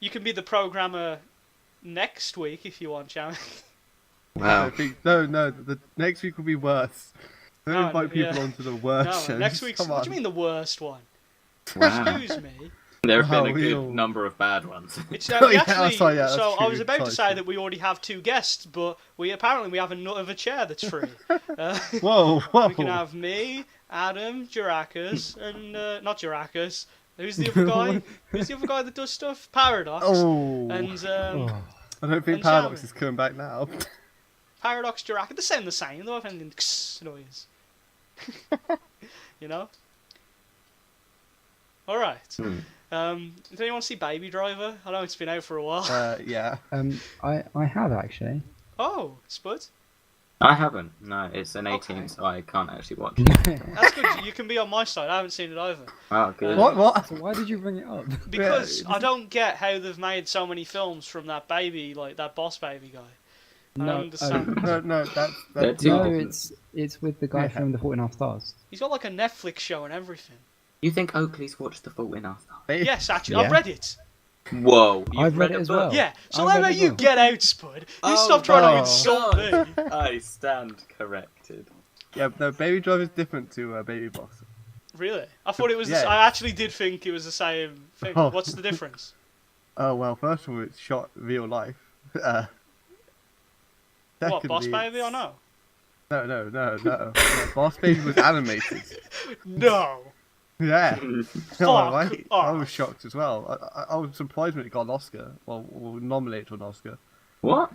You can be the programmer next week if you want, Jamie. I Wow. think, no, the next week will be worse. Don't No, invite people yeah. onto the worst No, shows. next week's. Come What on. do you mean the worst one? Wow. Excuse me. There have been a Wow, good we all- number of bad ones. It's Oh, we yeah, actually. sorry, yeah, that's so I true. was about to Sorry, say true. that we already have 2 guests, but we have another chair that's free. Whoa, whoa. We can have me, Adam, Jarakas, and not Jarakas. Who's the other guy? Who's the other guy that does stuff? Paradox. Oh. And I don't think and Paradox Jamie. is coming back now. Paradox, Jarakas. They sound the same. They both end in noise. You know. All right. Did anyone see Baby Driver? I know it's been out for a while. Yeah. I have actually. Oh, Spud. I haven't. No, it's an 18, Okay. so I can't actually watch it. That's good. You can be on my side. I haven't seen it either. Oh, good. What? So why did you bring it up? Because Yeah, I don't get how they've made so many films from that baby, like that Boss Baby guy. I don't understand. No, that's They're too No, different. it's with the guy Yeah. from The Fault in Our Stars. He's got like a Netflix show and everything. You think Oakley's watched The Fault in Our Stars? Yes, actually, Yeah. I've read it. Whoa, you've I've read it a as book? well. Yeah. So I've how read about it you well. get out, Spud? You Oh, stop trying to God. insult me. I stand corrected. Yeah, no, Baby Driver is different to Baby Boss. Really? I thought it was. Yeah. I actually did think it was the same thing. Oh. What's the difference? Oh, well, first of all, it's shot real life. What, Boss Secondly, Baby or it's- no? No. No, Boss Baby was animated. No. Yeah. Fuck Alright. I off. was shocked as well. I was surprised when it got an Oscar. Well, nominated for an Oscar. What?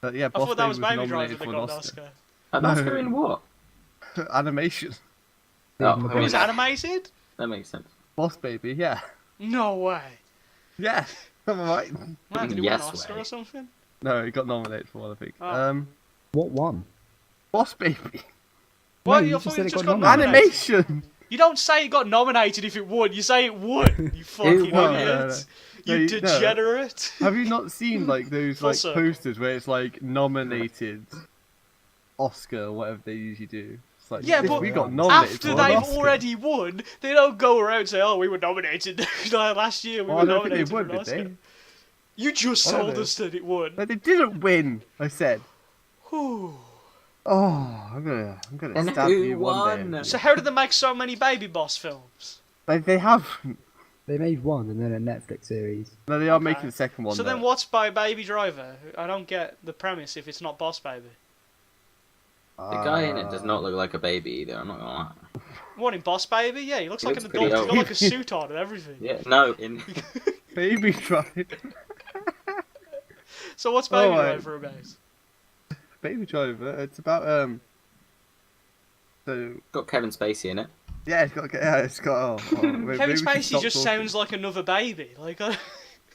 But yeah, I Boss thought that was Baby Driver nominated that for got an an Oscar. Oscar. An Oscar in what? Animation. Oh, I It was mean- animated? That makes sense. Boss Baby, yeah. No way. Yeah. Alright. Man, did he Yes win an Oscar way. or something? No, he got nominated for one, I think. Oh. What one? Boss Baby. What? you You just thought said it it just got got nominated. nominated? Animation! You don't say it got nominated if it won. You say it won. You fucking won. idiot. No, You no. degenerate. Have you not seen like those Full like circle. posters where it's like nominated Oscar or whatever they usually do? It's like, Yeah, this- but we got nominated After for an they've Oscar. already won, they don't go around and say, "Oh, we were nominated like, last year. We Oh, were I don't think nominated they would, for an did they? Oscar." You just I don't told know. us that it won. No, they didn't win. I said. Whew. Oh, I'm gonna And stab who you one won? day. So how did they make so many Baby Boss films? They have. They made one and then a Netflix series. No, they are Okay. making the second one. So then though. what's by Baby Driver? I don't get the premise if it's not Boss Baby. The guy in it does not look like a baby either. I'm not gonna lie. What, in Boss Baby? Yeah, he looks He like looks an pretty adult. He's got old. like a suit on and everything. Yeah, no, in Baby Driver. So what's Baby Alright. Driver about? Baby Driver. It's about So got Kevin Spacey in it. yeah, it's got. Maybe Kevin we should Spacey stop just talking. sounds like another baby. Like, Yeah,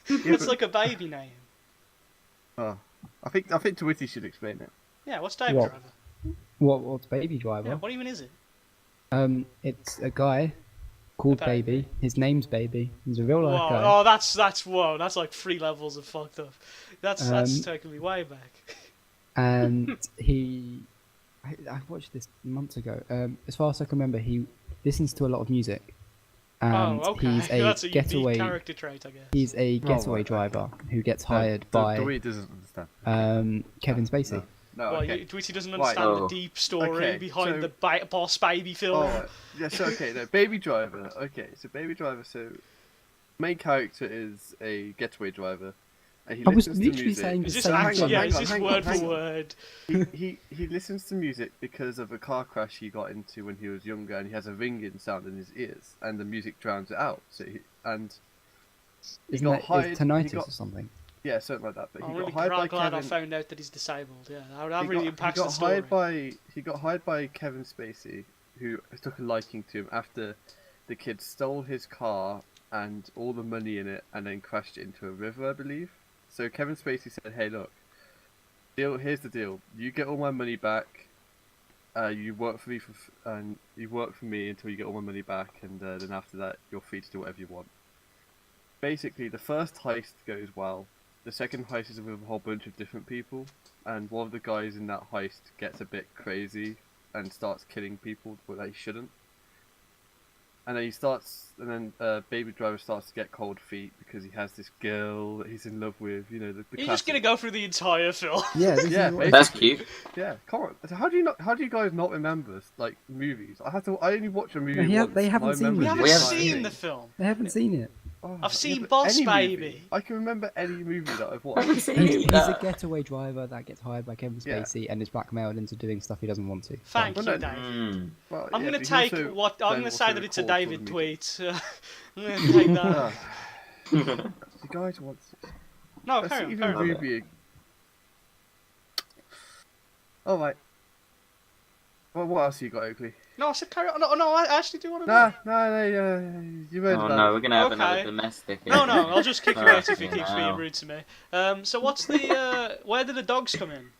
it's but- like a baby name. Oh, I think Dwittyy should explain it. Yeah, what's Baby What? Driver? What's Baby Driver? Yeah, what even is it? It's a guy called A baby. Baby. His name's Baby. He's a real Whoa, life guy. oh, that's like 3 levels of fucked up. That's taking me way back. And I watched this months ago. As far as I can remember, he listens to a lot of music. And Oh, okay. he's a That's a unique getaway. character trait, I guess. He's a getaway right, driver who gets hired The by Dwittyy doesn't understand. Kevin Spacey. No, Well, okay. Dwittyy doesn't Right. understand the Oh. deep story Okay, behind so- the Boss Baby film. Oh, yeah, so okay, no, Baby Driver. Okay, so Baby Driver, so main character is a getaway driver, and he I was listens to literally music. saying Is the this same actually? thing. Yeah, Hang is on, this hang on, word hang for on. word? He listens to music because of a car crash he got into when he was younger, and he has a ringing sound in his ears, and the music drowns it out. So he Isn't got that hired. it's he tinnitus got, or something? yeah, something like that. But I'm he really got hired by glad I Kevin. found out that he's disabled. Yeah, that He really got, impacts he the got story. he got hired by Kevin Spacey, who took a liking to him after the kid stole his car and all the money in it, and then crashed it into a river, I believe. So Kevin Spacey said, "Hey, look, here's the deal. You get all my money back. You work for me and you work for me until you get all my money back, and then after that, you're free to do whatever you want." Basically, the first heist goes well. The second heist is with a whole bunch of different people, and one of the guys in that heist gets a bit crazy and starts killing people that he shouldn't. And then Baby Driver starts to get cold feet because he has this girl that he's in love with. You know, the You're just classic. gonna go through the entire film. Yeah, this Yeah, is what That's basically. cute. Yeah, come on. How do you guys not remember like movies? I only watch a movie Yeah, once. they and haven't I seen remember We it. haven't We have seen seen the it. film. They haven't seen it. Oh, I've seen but Boss any Baby. movie. I can remember any movie that I've I watched. haven't seen He's it. a getaway driver that gets hired by Kevin Yeah. Spacey and is blackmailed into doing stuff he doesn't want to. Thank Well, you, no, David. Mm. Well, I'm yeah, gonna but he take also what I'm then gonna say also that it's a records all the David music. tweet. I'm gonna take that. The guys want. No, Let's carry on. even Carry on. Ruby. All right. Well, what else you got, Oakley? No, I said carry on. No, I actually do want to know. You read Oh about no, it. we're gonna have Okay. another domestic. No, I'll just kick you out if he Okay, keeps now. being rude to me. So what's the where did the dogs come in?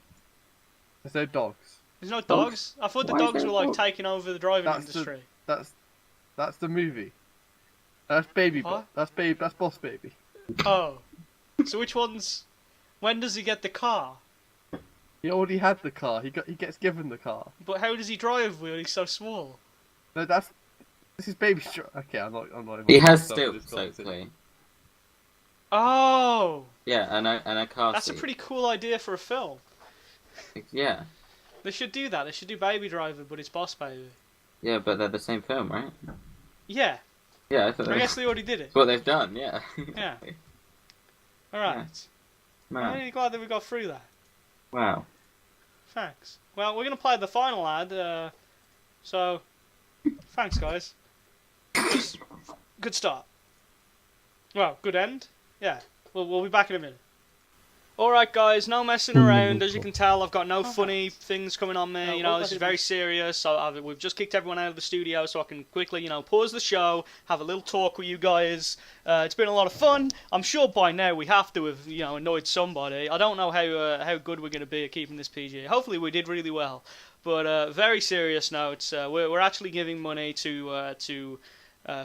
There's no dogs. There's no dogs. I thought the Why is dogs there were like dogs? taking over the driving That's the- industry. That's the movie. That's Baby Huh? Boss. That's Boss Baby. Oh, so which one's? When does he get the car? He already had the car. He gets given the car. But how does he drive when he's so small? No, this is Baby Okay, I'm not. He has myself still with this so conversation. clean. Oh, Yeah, and a car that's a seat. pretty cool idea for a film. Yeah, They should do that. They should do Baby Driver, but it's Boss Baby. yeah, but they're the same film, right? Yeah, Yeah, I thought I they- guess they already did it. that's what they've done. Yeah. Yeah. All right. I'm Man, really glad that we got through that. wow. Thanks. Well, we're gonna play the final ad. So, thanks, guys. Good start. Well, good end. Yeah. We'll be back in a minute. Alright guys, no messing around. As you can tell, I've got no funny things coming on me. You know, this is very serious. So we've just kicked everyone out of the studio so I can quickly, pause the show, have a little talk with you guys. It's been a lot of fun. I'm sure by now we have to have, annoyed somebody. I don't know how good we're going to be at keeping this PG. Hopefully we did really well. But very serious notes. We're actually giving money to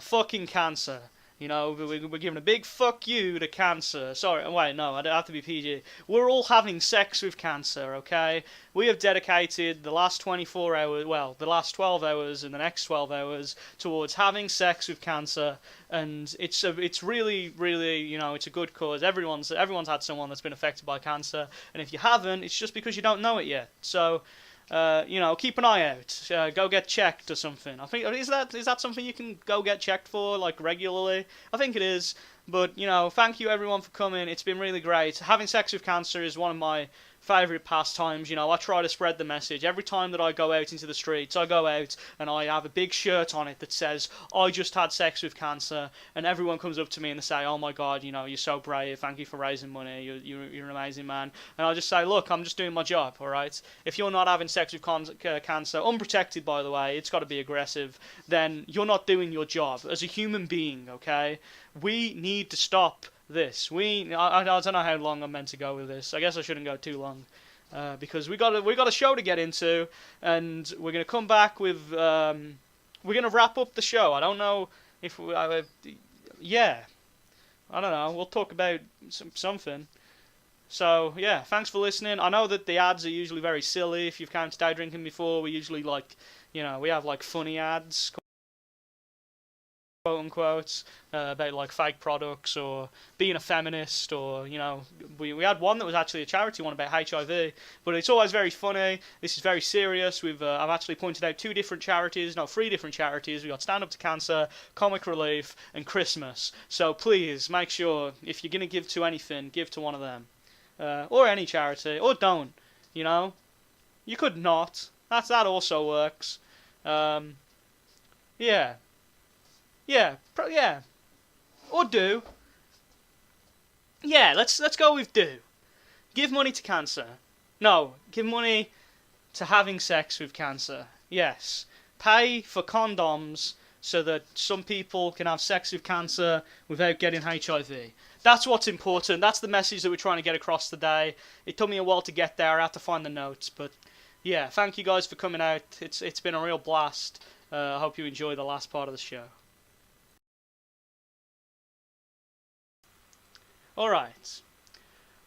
fucking cancer. We're giving a big fuck you to cancer. Sorry, wait, no, I don't have to be PG. We're all having sex with cancer, okay? We have dedicated the last 24 hours, well, the last 12 hours and the next 12 hours towards having sex with cancer, and it's really, really, it's a good cause. Everyone's had someone that's been affected by cancer, and if you haven't, it's just because you don't know it yet. So, keep an eye out. Go get checked or something. I think is that something you can go get checked for like regularly? I think it is. But thank you everyone for coming. It's been really great. Having sex with cancer is one of my favourite pastimes. I try to spread the message. Every time that I go out into the streets, I go out and I have a big shirt on it that says, I just had sex with cancer, and everyone comes up to me and they say, oh my god, you're so brave, thank you for raising money, you're an amazing man. And I just say, look, I'm just doing my job, alright? If you're not having sex with cancer, unprotected by the way, it's got to be aggressive, then you're not doing your job as a human being, okay? We need to stop this. I don't know how long I'm meant to go with this. I guess I shouldn't go too long, because we got a show to get into, and we're gonna come back with we're gonna wrap up the show. I don't know if I don't know. We'll talk about something. So yeah, thanks for listening. I know that the ads are usually very silly. If you've come to Day Drinking before, we usually we have like funny ads, quote unquote, about like fake products or being a feminist, or we had one that was actually a charity one about HIV, but it's always very funny. This is very serious. I've actually pointed out three different charities. We got Stand Up to Cancer, Comic Relief, and Christmas. So please make sure if you're gonna give to anything, give to one of them, or any charity, or don't. You could not. That also works. Yeah. Yeah, or do. Yeah, let's go with do. Give money to cancer. No, give money to having sex with cancer. Yes. Pay for condoms so that some people can have sex with cancer without getting HIV. That's what's important. That's the message that we're trying to get across today. It took me a while to get there. I had to find the notes, but yeah, thank you guys for coming out. It's been a real blast. I hope you enjoy the last part of the show. Alright,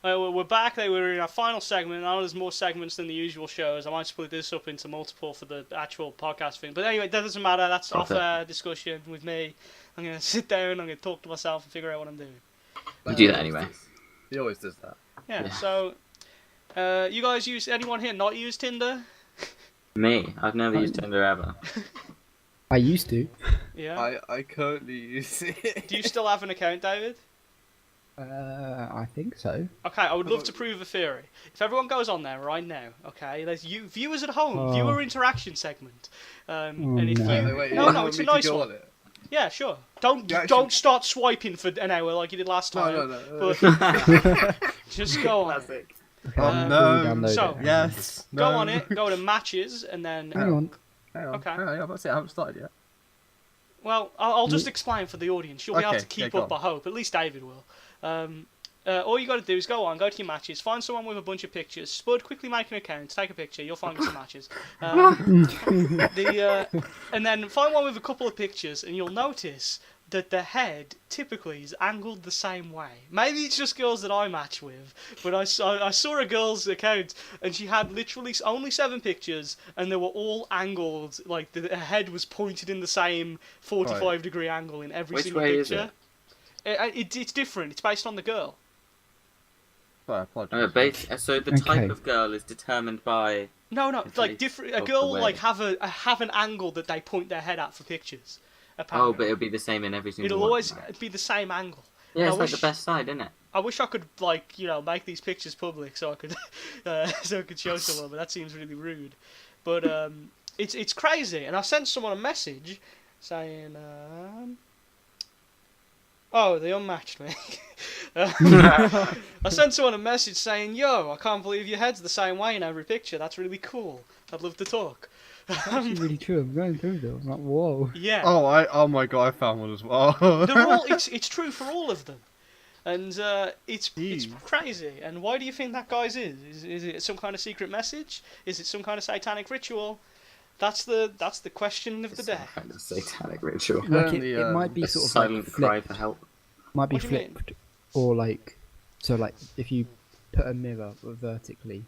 we're back. We're in our final segment. I know there's more segments than the usual shows. I might split this up into multiple for the actual podcast thing. But anyway, that doesn't matter. That's off discussion with me. I'm going to sit down, I'm going to talk to myself and figure out what I'm doing. You do that anyway. He always does that. Yeah. So, you guys anyone here not use Tinder? Me? I've never used Tinder ever. I used to. Yeah? I currently use it. Do you still have an account, David? I think so. Okay, I would love to prove a theory. If everyone goes on there right now, okay, there's viewers at home, viewer interaction segment. And if no, it's a nice one. Yeah, sure. Don't start swiping for an hour like you did last time. No. But just go on. Classic. No. So Yes. Go on it. Go to matches and then. Hang on. Okay. Hang on, I'm about to say I haven't started yet. Well, I'll just explain for the audience. You'll be able to keep up, I hope. At least David will. All you got to do is go to your matches, find someone with a bunch of pictures. Spud, quickly make an account, take a picture, you'll find some matches. And then find one with a couple of pictures, and you'll notice that the head typically is angled the same way. Maybe it's just girls that I match with, but I saw a girl's account, and she had literally only 7 pictures, and they were all angled, like the head was pointed in the same 45-degree angle in every single picture. Which way is it? It's different. It's based on the girl. Sorry, so the type of girl is determined by. No, like different. A girl will like have an angle that they point their head at for pictures. Apparently. Oh, but it'll be the same in every single one. It'll always be the same angle. Yeah, it's like the best side, isn't it? I wish I could make these pictures public so I could show someone, but that seems really rude. But it's crazy, and I sent someone a message saying. Oh, they unmatched me. I sent someone a message saying, yo, I can't believe your head's the same way in every picture. That's really cool. I'd love to talk. That's actually really true. I'm going through them. I'm like, whoa. Yeah. Oh my god, I found one as well. It's true for all of them. And it's crazy. And why do you think that guy's is? Is it some kind of secret message? Is it some kind of satanic ritual? That's the question of the day. Some kind of satanic ritual. Like it might be sort of silent like cry for help. Might be flipped, or like if you put a mirror vertically,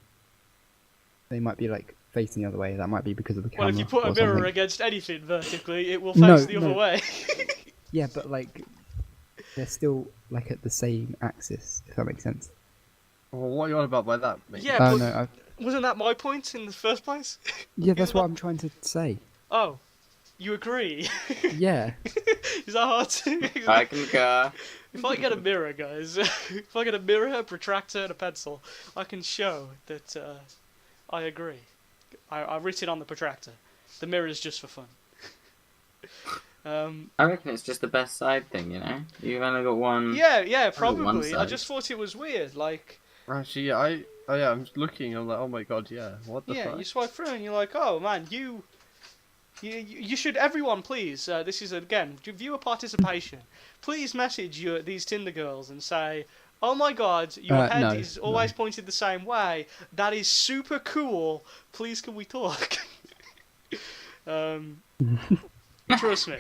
they might be like facing the other way. That might be because of the camera. Well, if you put a mirror against anything vertically, it will face the other way. Yeah, but like they're still like at the same axis. If that makes sense. Well, what are you on about by that, mate? Yeah, Wasn't that my point in the first place? Yeah, that's what I'm trying to say. Oh, you agree? Yeah. Is that hard to... I concur. If I get a mirror, guys, if I get a mirror, a protractor, and a pencil, I can show that I agree. I writ it on the protractor. The mirror is just for fun. I reckon it's just the best side thing, you know? You've only got one... Yeah, one probably. I side. just thought it was weird, like... Actually, yeah, I'm looking. I'm like, oh my god, yeah. What the Yeah, fuck? you swipe through and you're like, oh man, you should, everyone please, this is again, viewer participation, please message these Tinder girls and say, oh my god, your head no, is always pointed the same way, that is super cool, please can we talk? Trust me,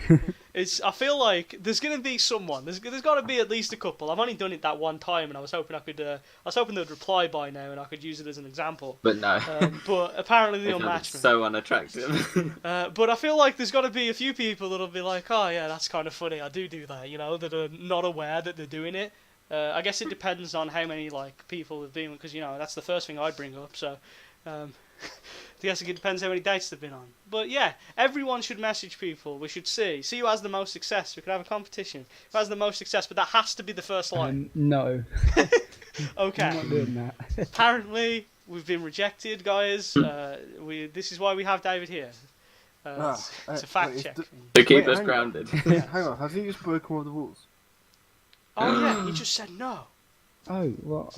I feel like there's gonna be someone. There's got to be at least a couple. I've only done it that one time, and I was hoping they'd reply by now, and I could use it as an example. But no. But apparently they'll Because match it's me. so unattractive. But I feel like there's got to be a few people that'll be like, oh yeah, that's kind of funny. I do that, you know, that are not aware that they're doing it. I guess it depends on how many like people have been, because you know that's the first thing I'd bring up. So. I guess it depends how many dates they've been on. But yeah, everyone should message people. We should see who has the most success. We could have a competition. Who has the most success? But that has to be the first line. No. Okay. I'm not doing that. Apparently, we've been rejected, guys. This is why we have David here. It's a fact check. To keep Wait, us hang on. grounded. Hang on, have you just broken all the rules? Oh yeah, he just said no. Oh, well,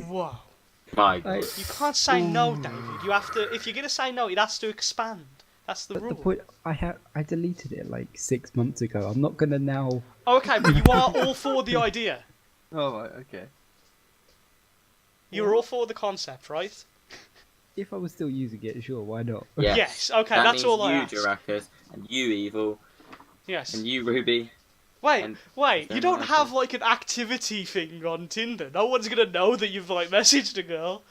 Whoa. My god. You can't say no, David. You have to. If you're gonna say no, it has to expand. That's the but rule. the point, I deleted it like 6 months ago. I'm not gonna now. Okay, but you are all for the idea. Oh, right, okay. You're all for the concept, right? If I was still using it, sure, why not? Yes. Yes. Okay, That that's means all I you, ask. Jarakas, and you, Evil, Yes. and you, Ruby. Wait, and you then don't I have can- like an activity thing on Tinder. No one's gonna know that you've like messaged a girl.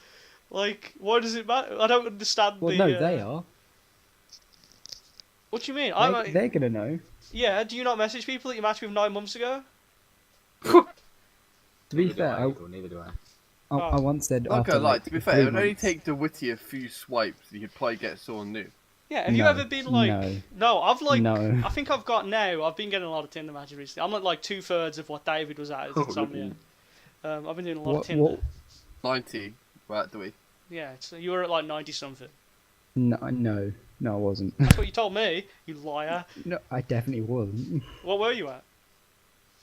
Like, why does it matter? I don't understand Well, the. no, they are. What do you mean? They're gonna know. Yeah. Do you not message people that you matched with 9 months ago? To be Neither do fair, I, Evil, neither do I. I once said Not after gonna lie, like to be fair, 3 it would only months- take Dwittyy a few swipes, you could probably get someone new. Yeah. Have you No, ever been like? no. No, I've like. No. I think I've got now. I've been getting a lot of Tinder matches recently. I'm at like 2/3 of what David was at. Oh, Insomnia. I've been doing a lot of What? Tinder. What? 90, right, do we? Yeah. You were at like 90 something. No, I wasn't. That's what you told me. You liar. No, I definitely wasn't. What were you at?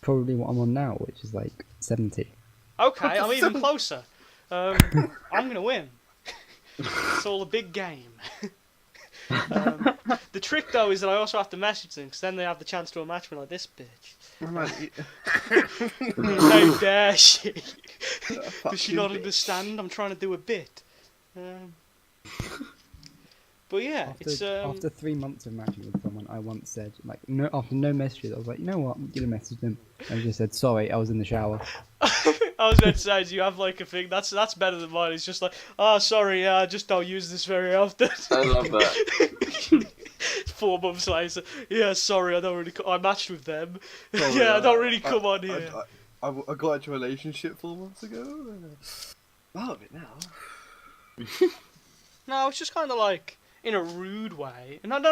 Probably what I'm on now, which is like 70. Okay, I'm even closer. I'm gonna win. It's all a big game. The trick though is that I also have to message them, because then they have the chance to unmatch me like this bitch. How dare she? Does she not understand? I'm trying to do a bit. But yeah, it's After 3 months of matching with someone, I once said, like, no, after no messages, I was like, you know what, I'm gonna message them. And I just said, sorry, I was in the shower. I was going to say, do you have like a thing? That's better than mine. It's just like, oh, sorry, I just don't use this very often. I love that. 4 months later, yeah, sorry, I don't really. I matched with them. Sorry, Yeah, I don't really come on here. I got into a relationship 4 months ago. Out of it now. No, it's just kind of like in a rude way. Not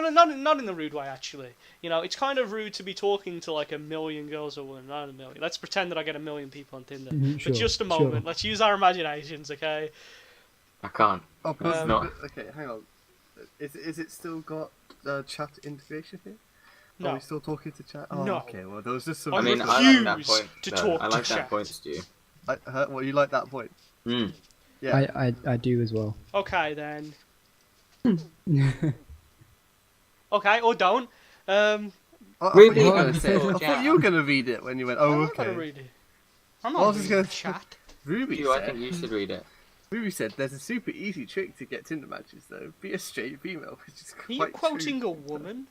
in the rude way actually. You know, it's kind of rude to be talking to like 1 million girls or women. Not 1 million. Let's pretend that I get 1 million people on Tinder for just a moment. Sure. Let's use our imaginations, okay? I can't. Oh, but, It's not. okay, hang on. Is it still got chat integration here? No. Are we still talking to chat? Oh, No. okay, well, there was just some... I I mean, refuse I like that point. to though. talk I to like chat. that point, Stu. Well, you like that point? Mm. Yeah. I do as well. Okay then. Okay, or don't. I Really? thought you were going to read it when you went, oh, I'm not okay. gonna read it. I'm I not was just reading gonna- chat. Ruby Stu, I said, think you should read it. Ruby said there's a super easy trick to get Tinder matches, though. Be a straight female, which is Are you quite quoting true. a woman?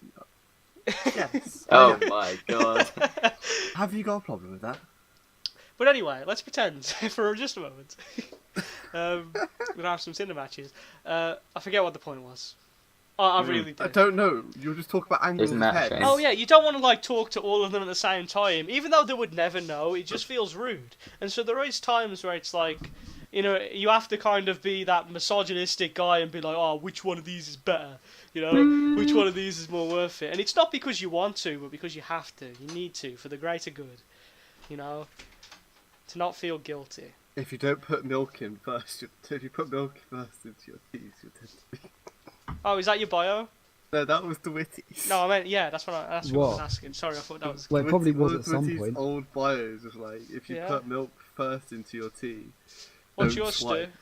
Yes. Oh my god. Have you got a problem with that? But anyway, let's pretend for just a moment. We're gonna have some Tinder matches. I forget what the point was. I really I did. don't know. You'll just talk about angles Isn't of that heads. shame? Oh yeah, you don't want to like talk to all of them at the same time, even though they would never know. It just feels rude. And so there is times where it's like, you have to kind of be that misogynistic guy and be like, oh, which one of these is better? You know, which one of these is more worth it? And it's not because you want to, but because you have to. You need to for the greater good. You know, to not feel guilty. If you don't put milk in first, if you put milk first into your teas, you're dead to be. Oh, is that your bio? No, that was Dwitty's. No, I meant that's what I was asking. Sorry, I thought that was. Well, it probably was at some Dwitty's point. old bios was like, if you Yeah. put milk first into your tea. What's don't yours, Stu? swipe.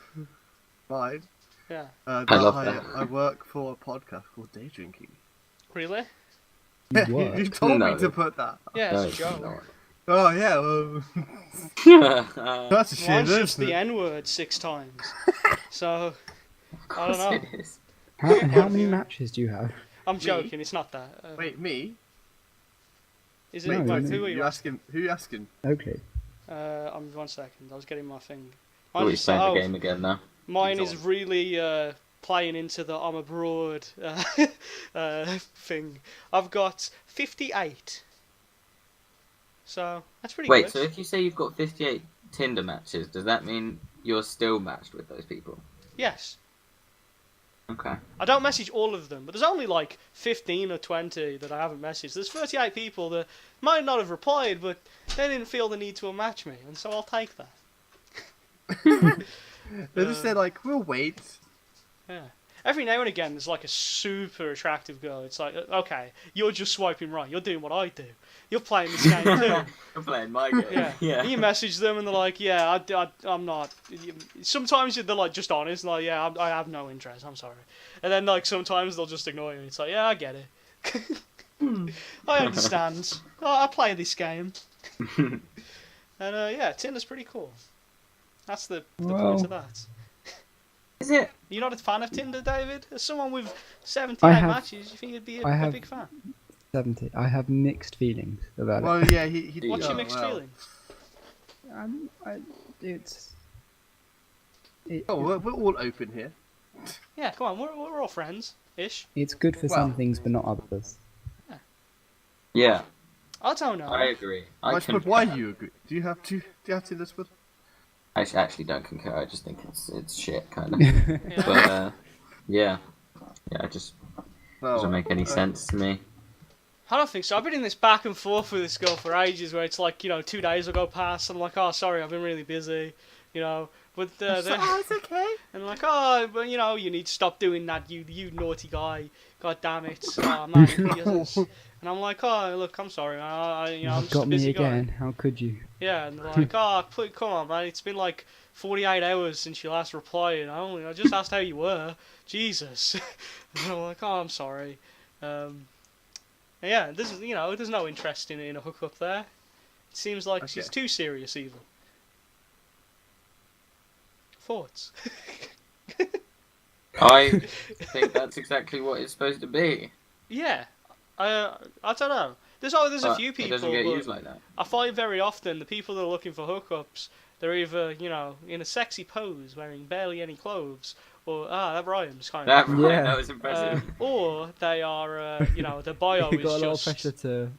Mine. Yeah. I love that. I work for a podcast called Day Drinking. Really? You work. You told No. me to put that. Yeah, No, it's a it's joke. not. Oh yeah, well, Of that's a shame, Mine's just isn't the it? N-word 6 times. So, I don't course know. it is. How many matches do you have? I'm joking, it's not that. Wait, me? Is it? No, Wait, you who are you? You asking? Who you asking? Oakley. I'm 1 second, I was getting my thing. Oh, he's just- playing oh, the game again now. Mine He's is on. really playing into the I'm abroad thing. I've got 58. So, that's pretty Wait, good. so if you say you've got 58 Tinder matches, does that mean you're still matched with those people? Yes. Okay. I don't message all of them, but there's only like 15 or 20 that I haven't messaged. There's 38 people that might not have replied, but they didn't feel the need to match me, and so I'll take that. They just said like, we'll wait. Yeah. Every now and again, there's like a super attractive girl. It's like, okay, you're just swiping right. You're doing what I do. You're playing this game too. I'm playing my game. Yeah. Yeah. And you message them and they're like, yeah, I'm not. Sometimes they're like just honest, like, yeah, I have no interest. I'm sorry. And then like sometimes they'll just ignore you. It's like, yeah, I get it. I understand. I play this game. And yeah, Tinder's pretty cool. That's the point of that. Is it? You're not a fan of Tinder, David? As someone with 78 I have- matches, you think you'd be I a have- big fan? 70. I have mixed feelings about Well, it. yeah, he. What's oh, your mixed well. feeling? It's. Oh, we're all open here. Yeah, come on, we're all friends, ish. It's good for Well- some things, but not others. Yeah, I don't know. I agree. Why, Spud, why do you agree? Do you have Tinder, Spud? I actually don't concur. I just think it's shit, kind of. Yeah. But yeah, it just Well, doesn't make any sense to me. I don't think so. I've been in this back and forth with this girl for ages, where it's like, 2 days will go past, and I'm like, oh, sorry, I've been really busy, But it's okay. and I'm like, oh, but you need to stop doing that, you naughty guy. God damn it. Oh, man. And I'm like, oh, look, I'm sorry, man. I'm just a Got me busy guy. again. How could you? Yeah, and they're like, oh, please, come on, man. It's been like 48 hours since you last replied. And I just asked how you were. Jesus. And I'm like, oh, I'm sorry. Yeah, there's no interest in a hookup there. It seems like Okay. she's too serious, even. Thoughts? I think that's exactly what it's supposed to be. Yeah. I don't know. There's a But few it people, doesn't get but used like that. I find very often the people that are looking for hookups, they're either, in a sexy pose, wearing barely any clothes, or, that rhymes, kind of. That, Yeah. that was impressive. Or they are, their bio You is got a lot of just... pressure to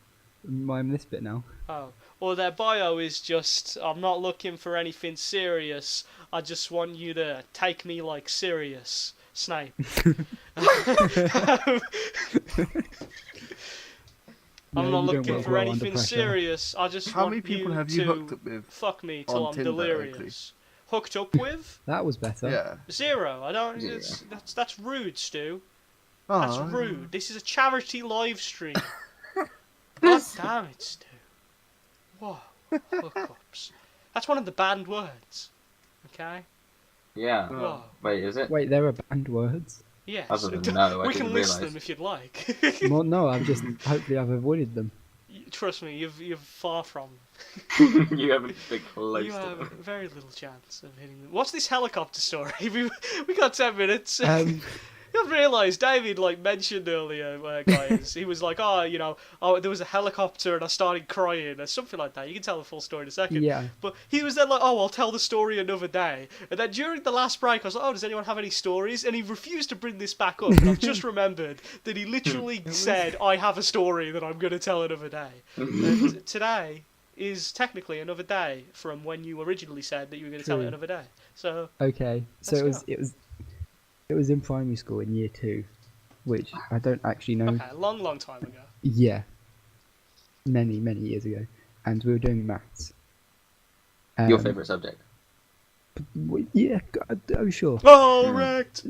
mime this bit now. Oh. Or their bio is just, I'm not looking for anything serious, I just want you to take me like Sirius Snape. I'm No, not you don't looking work for well under anything pressure. serious, I just How want many people you have to you hooked up with? fuck me till on I'm Tinder, delirious. Hooked up with? That was better. Yeah. 0. I don't. Zero. That's rude, Stu. That's Oh, rude. This is a charity live stream. God damn it, Stu. Whoa. Hookups. That's one of the banned words. Okay? Yeah. Whoa. Wait, is it? Wait, there are banned words. Yes. Other than no, I we can didn't list realise. them if you'd like. Well, no, hopefully I've avoided them. Trust me, you're far from. You haven't been close You to have them. very little chance of hitting them. What's this helicopter story? we got 10 minutes. You have realised David mentioned earlier, guys. He was like, there was a helicopter and I started crying or something like that. You can tell the full story in a second. Yeah. But he was then like, oh, I'll tell the story another day. And then during the last break, I was like, oh, does anyone have any stories? And he refused to bring this back up. And I've just remembered that he literally said, I have a story that I'm going to tell another day. And today is technically another day from when you originally said that you were going to tell it True. another day. So Okay, so Let's it was in primary school in year 2, which I don't actually know. okay, long time ago. Yeah, many years ago, and we were doing maths. Your favourite subject? Yeah, oh sure. Oh, wrecked.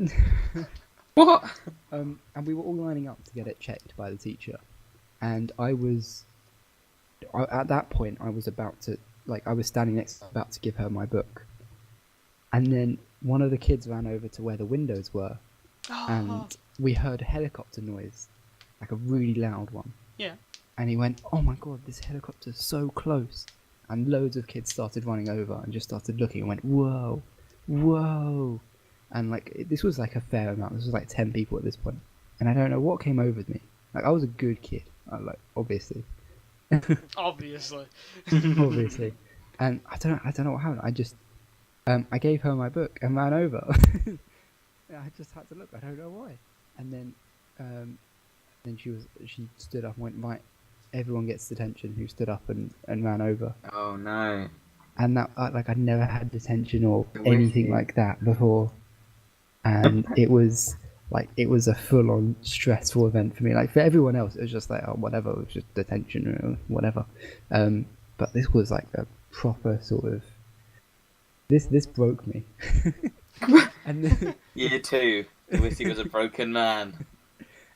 What? And we were all lining up to get it checked by the teacher, and at that point I was about to I was standing next about to give her my book, and then one of the kids ran over to where the windows were, and we heard a helicopter noise, like a really loud one. Yeah. And he went, "Oh my god, this helicopter's so close!" And loads of kids started running over and just started looking and went, "Whoa, whoa!" And this was like a fair amount. This was like 10 people at this point, and I don't know what came over me. Like, I was a good kid, obviously. Obviously. Obviously. And I don't know what happened. I just I gave her my book and ran over. I just had to look. I don't know why. And then she stood up and went, "Right, everyone gets detention." Who stood up and ran over. Oh no. And that I'd never had detention or anything like that before, and it was a full-on stressful event for me. Like, for everyone else, it was just like, oh, whatever, it was just detention or whatever. But this was like a proper sort of this broke me. And then, Year 2. Dwittyy was a broken man.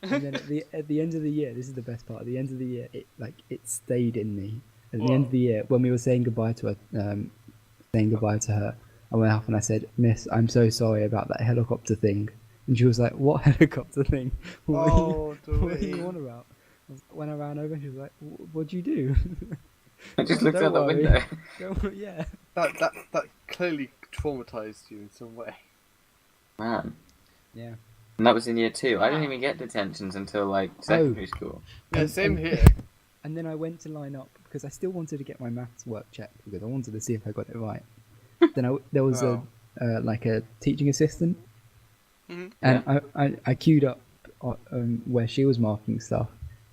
and then at the end of the year, this is the best part. At the end of the year, it stayed in me. At the end of the year, when we were saying goodbye to her, I went up and I said, "Miss, I'm so sorry about that helicopter thing." And she was like, "What helicopter thing? What are you on about?" When I ran over, she was like, "What'd you do?" I just looked Don't out the worry. window. Yeah. That clearly traumatized you in some way. Man. Yeah. And that was in year 2. I didn't even get detentions until secondary school. Yeah, same here. And then I went to line up because I still wanted to get my maths work checked because I wanted to see if I got it right. Then there was a teaching assistant, and I queued up where she was marking stuff,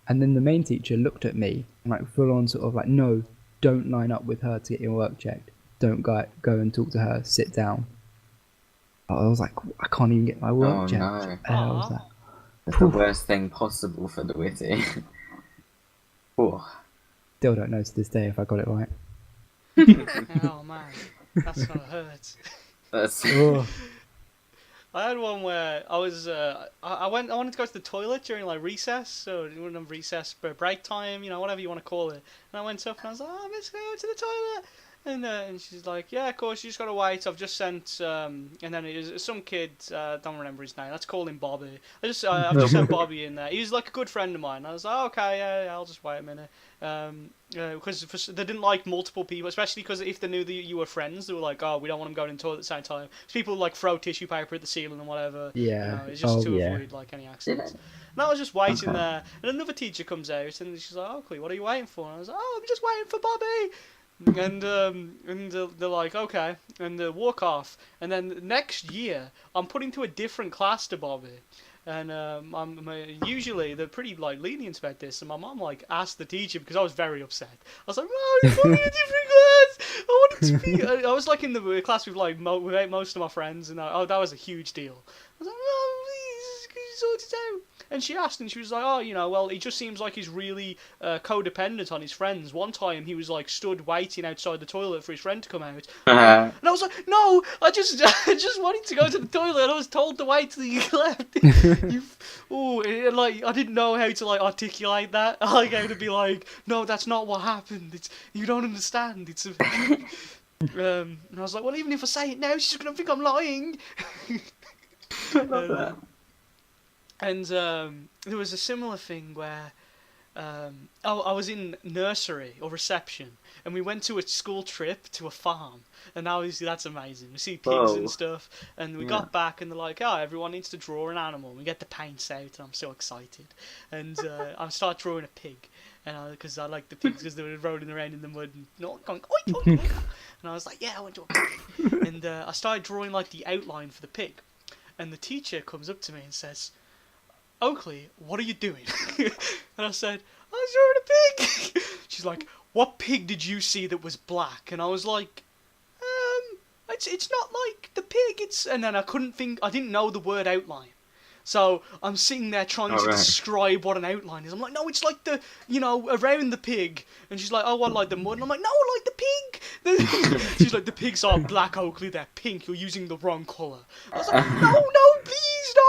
and then the main teacher looked at me and full on sort of "No, don't line up with her to get your work checked. Don't go and talk to her. Sit down." I was like, I can't even get my work checked. No. And I was like, That's the worst thing possible for Dwittyy. Oh. still don't know to this day if I got it right. Oh man, that's gonna hurt. That's... Oh. I had one where I was I wanted to go to the toilet during recess, so it wouldn't have recess break time, whatever you want to call it. And I went up and I was like, "Oh, Miss, go to the toilet." And she's like, "Yeah, of course, you just gotta wait. I've just sent and then it was some kid, don't remember his name. Let's call him Bobby. I've just sent Bobby in there. He was like a good friend of mine. I was like, "Okay, yeah, I'll just wait a minute." Because they didn't like multiple people, especially because if they knew that you were friends, they were like, "Oh, we don't want them going into the toilet at the same time." So people throw tissue paper at the ceiling and whatever. Yeah. It's just to yeah. avoid any accidents. And I was just waiting there, and another teacher comes out and she's like, "Oakley, what are you waiting for?" And I was like, "Oh, I'm just waiting for Bobby." And they're like, "Okay," and they walk off. And then next year, I'm put into a different class to Bobby, and usually they're pretty lenient about this. And my mom asked the teacher because I was very upset. I was like, "Mom, you put me in a different class. I wanted to be." I was in the class with with most of my friends, and that was a huge deal. I was like, "Mom, please, can you sort it out?" And she asked, and she was like, "Oh, well, he just seems like he's really codependent on his friends. One time he was stood waiting outside the toilet for his friend to come out." And I was like, "No, I just wanted to go to the toilet, and I was told to wait till you left." I didn't know how to articulate that. How to be like, "No, that's not what happened. You don't understand. It's." And I was like, "Well, even if I say it now, she's gonna think I'm lying." I love that. And there was a similar thing where I was in nursery or reception, and we went to a school trip to a farm, and obviously that's amazing. We see pigs and stuff, and we got back, and they're like, "Oh, everyone needs to draw an animal." We get the paints out, and I'm so excited, and I start drawing a pig, and because I like the pigs because they were rolling around in the mud and not going oink, oink, oink. And I was like, "Yeah, I want to do a pig," and I started drawing the outline for the pig, and the teacher comes up to me and says, "Oakley, what are you doing?" And I said, "I was drawing a pig." She's like, "What pig did you see that was black?" And I was like, I it's not like the pig. And then I didn't know the word outline. So I'm sitting there trying to describe what an outline is. I'm like, no, it's like around the pig. And she's like, oh, I like the mud. And I'm like, no, I like the pig. She's like, the pigs are black, Oakley. They're pink. You're using the wrong colour. I was like, no, please, no.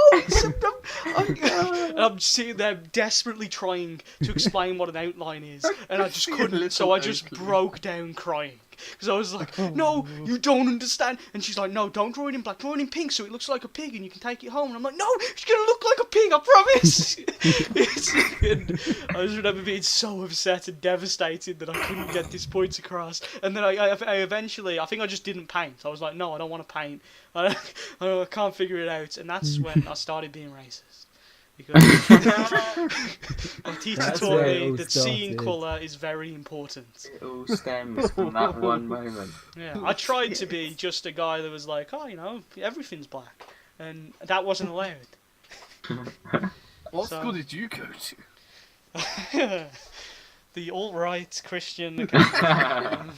And I'm sitting there desperately trying to explain what an outline is. And I just couldn't. So I just broke down crying. Because I was like, no, you don't understand. And she's like, no, don't draw it in black, draw it in pink so it looks like a pig and you can take it home. And I'm like, no, it's going to look like a pig, I promise. I just remember being so upset and devastated that I couldn't get this point across. And then I eventually, I think I just didn't paint. I was like, no, I don't want to paint. I can't figure it out. And that's when I started being racist. Because my teacher taught me that seeing colour is very important. It all stems from that one moment. Yeah, I tried to be just a guy that was like, oh, everything's black. And that wasn't allowed. What school did you go to? The alt-right Christian I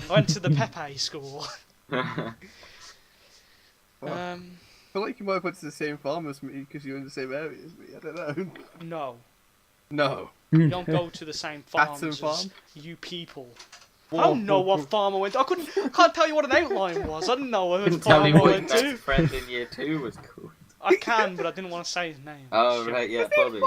went to the Pepe school. I feel like you might have went to the same farm as me because you're in the same area as me. I don't know. No. No. You don't go to the same farms as you people. I don't know what farm I went to. I can't tell you what an outline was. I didn't know what farm I went to. Tell me what your best friend in year 2 was called. I can, but I didn't want to say his name. Oh, right, yeah, Bobby.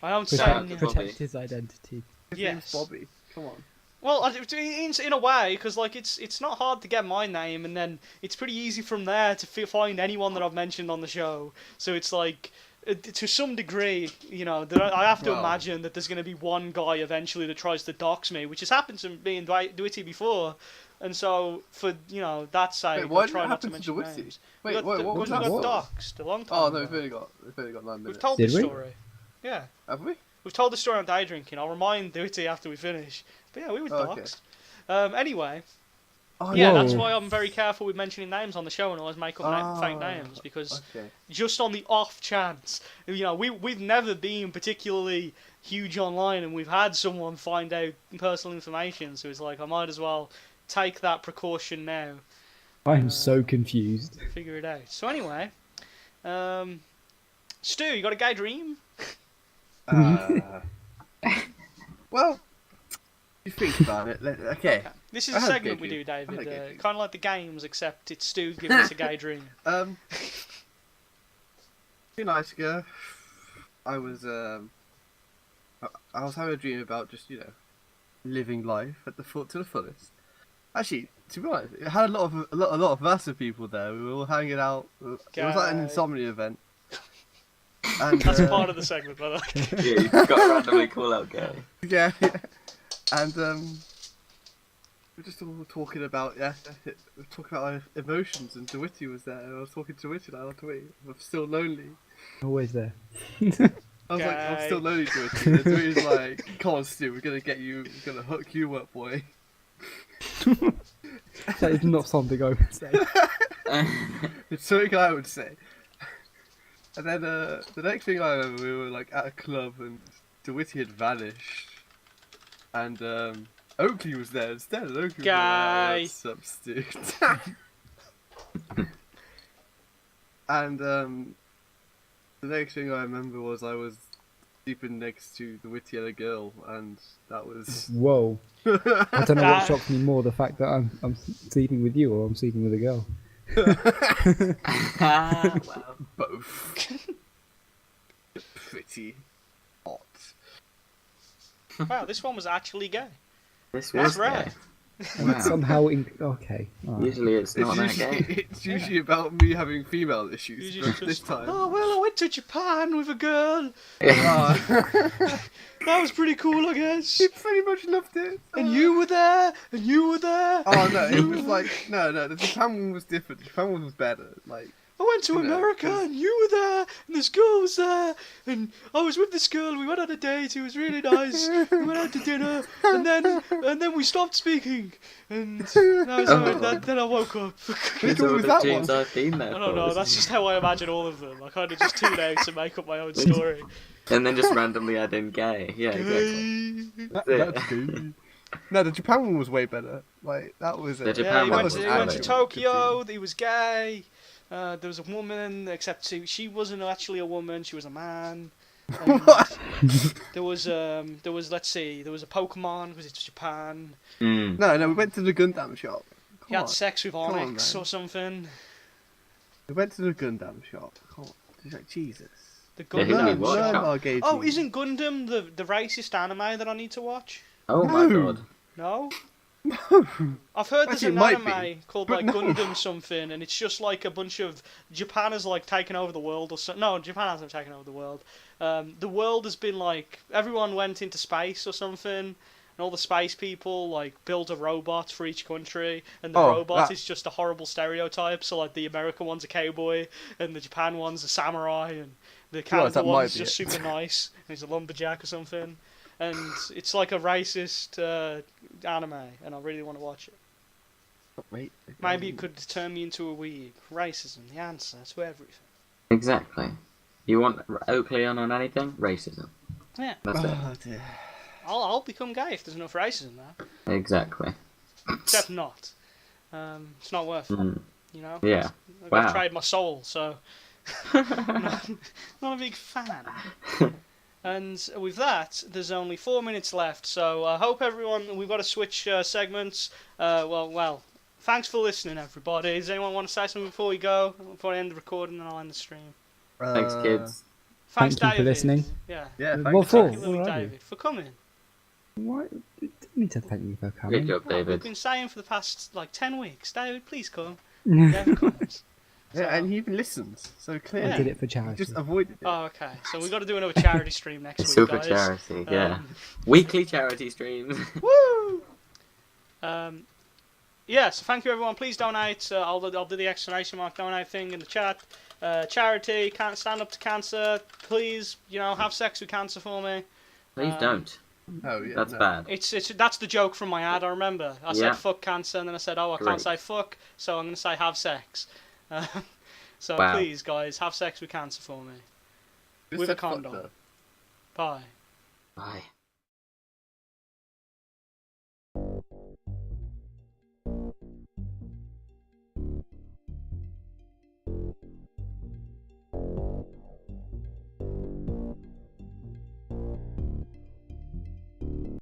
I don't say his Protect his identity. Yes. Bobby. Come on. Well, in a way, because like it's not hard to get my name, and then it's pretty easy from there to find anyone that I've mentioned on the show. So it's like, to some degree, I have to imagine that there's going to be one guy eventually that tries to dox me, which has happened to me and Dwittyy before. And so for that sake, why I try not to mention Dwittyy? names. What was we that? got doxed a long time. Oh no, ago. we've only got 9 minutes. We've told Did the we? story. Yeah. Have we? We've told the story on day drinking. I'll remind Dwittyy after we finish. But yeah, we were doxed. Okay. Anyway. Yeah, that's why I'm very careful with mentioning names on the show and always make up fake names, because just on the off chance, we've never been particularly huge online, and we've had someone find out personal information, so it's like I might as well take that precaution now. I'm so confused. Figure it out. So anyway, Stu, you got a gay dream? Well, you think about it. Okay. This is a segment we do, David. Kind of like the games, except it's Stu giving us a gay dream. A few nights ago, I was having a dream about just living life to the fullest. Actually, to be honest, it had a lot of RASA people there. We were all hanging out. It was like an insomnia event. And, that's part of the segment, by the way. Yeah, you've got to randomly call out gay. Yeah. And we're just all talking about our emotions, and Dwittyy was there, and I was talking to Dwittyy, and I was like, I'm still lonely. Always there. I was like, I'm still lonely, Dwittyy. And Dwittyy's like, come on, Stu, we're gonna hook you up, boy. That is not something I would say. It's something I would say. And then the next thing I remember, we were like at a club, and Dwittyy had vanished. And Oakley was there instead. And Oakley was like, what's up, Stu? And the next thing I remember was I was sleeping next to Dwittyy and a girl, and that was... Whoa. I don't know what shocks me more, the fact that I'm sleeping with you or I'm sleeping with a girl. Wow. Both. Pretty hot. Wow, this one was actually gay. This was rare. gay. And it's somehow okay. Right. Usually it's not that gay. It's usually about me having female issues, but this time... Oh, well, I went to Japan with a girl. that That was pretty cool, I guess. She pretty much loved it. And you were there, and you were there. Oh no, it was like no, the Japan one was different. The Japan one was better. Like I went to America, and you were there, and this girl was there, and I was with this girl. We went on a date. It was really nice. We went out to dinner, and then we stopped speaking, and then I woke up. which one was that one? I've been there I don't know. That's just how I imagine all of them. I kind of just tune out to make up my own story. And then just randomly add in gay. Yeah, exactly. That's good. No, the Japan one was way better. Like that was The it. Japan Yeah, he one went, was to, he went to great. Tokyo. He was gay. There was a woman, except she wasn't actually a woman. She was a man. And What? there was let's see, there was a Pokemon because it's Japan. Mm. No, we went to the Gundam shop. He had sex with on, Onyx man. or something. We went to the Gundam shop. Come on. It's like, Jesus. The Yeah, he Gundam did what? shop. Learn, RGG. Oh, isn't Gundam the racist anime that I need to watch? Oh my No. god. No? No. I've heard there's Actually, an it might anime be, called but like no. Gundam something, and it's just like a bunch of Japan has like taken over the world or something. No, Japan hasn't taken over the world. The world has been like everyone went into space or something, and all the space people like build a robot for each country, and the Oh, robot that- is just a horrible stereotype. So like the American one's a cowboy, and the Japan one's a samurai, and the Canada that might one's be just it. super nice, and he's a lumberjack or something. And it's like a racist anime, and I really want to watch it. Wait. Maybe it could turn me into a weeb. Racism, the answer to everything. Exactly. You want Oakley on anything? Racism. Yeah, That's it. Oh dear. I'll become gay if there's enough racism there. Exactly. Except not. It's not worth it, Mm. you know? Yeah. I've got to Wow. trade my soul, so... not a big fan. And with that, there's only 4 minutes left, so I hope everyone... We've got to switch segments. Well, thanks for listening, everybody. Does anyone want to say something before we go? Before I end the recording, and I'll end the stream. Thanks, kids. Thanks, Thank you for David. listening. Yeah. Yeah. What Thanks. for? Thank you, Lily Alrighty. David, for coming. Why? You didn't need to thank me for Good coming. job, Well, we've David. been saying for the past, 10 weeks, David, please come. I Never comes. Yeah, and he even listens. So clearly, Yeah. did it for he charity. just avoided it. Oh, okay. So we've got to do another charity stream next week, Super guys. charity, yeah. Um, Weekly charity streams. Woo! Yeah, so thank you, everyone. Please donate. I'll do the exclamation mark donate thing in the chat. Charity, can't stand up to cancer. Please, have sex with cancer for me. Please don't. Oh yeah. That's no. bad. That's the joke from my ad, I remember. I Yeah. said fuck cancer, and then I said, I Great. can't say fuck, so I'm going to say have sex. So Wow. please, guys, have sex with cancer for me. Just with a said fuck, condom. though. Bye. Bye.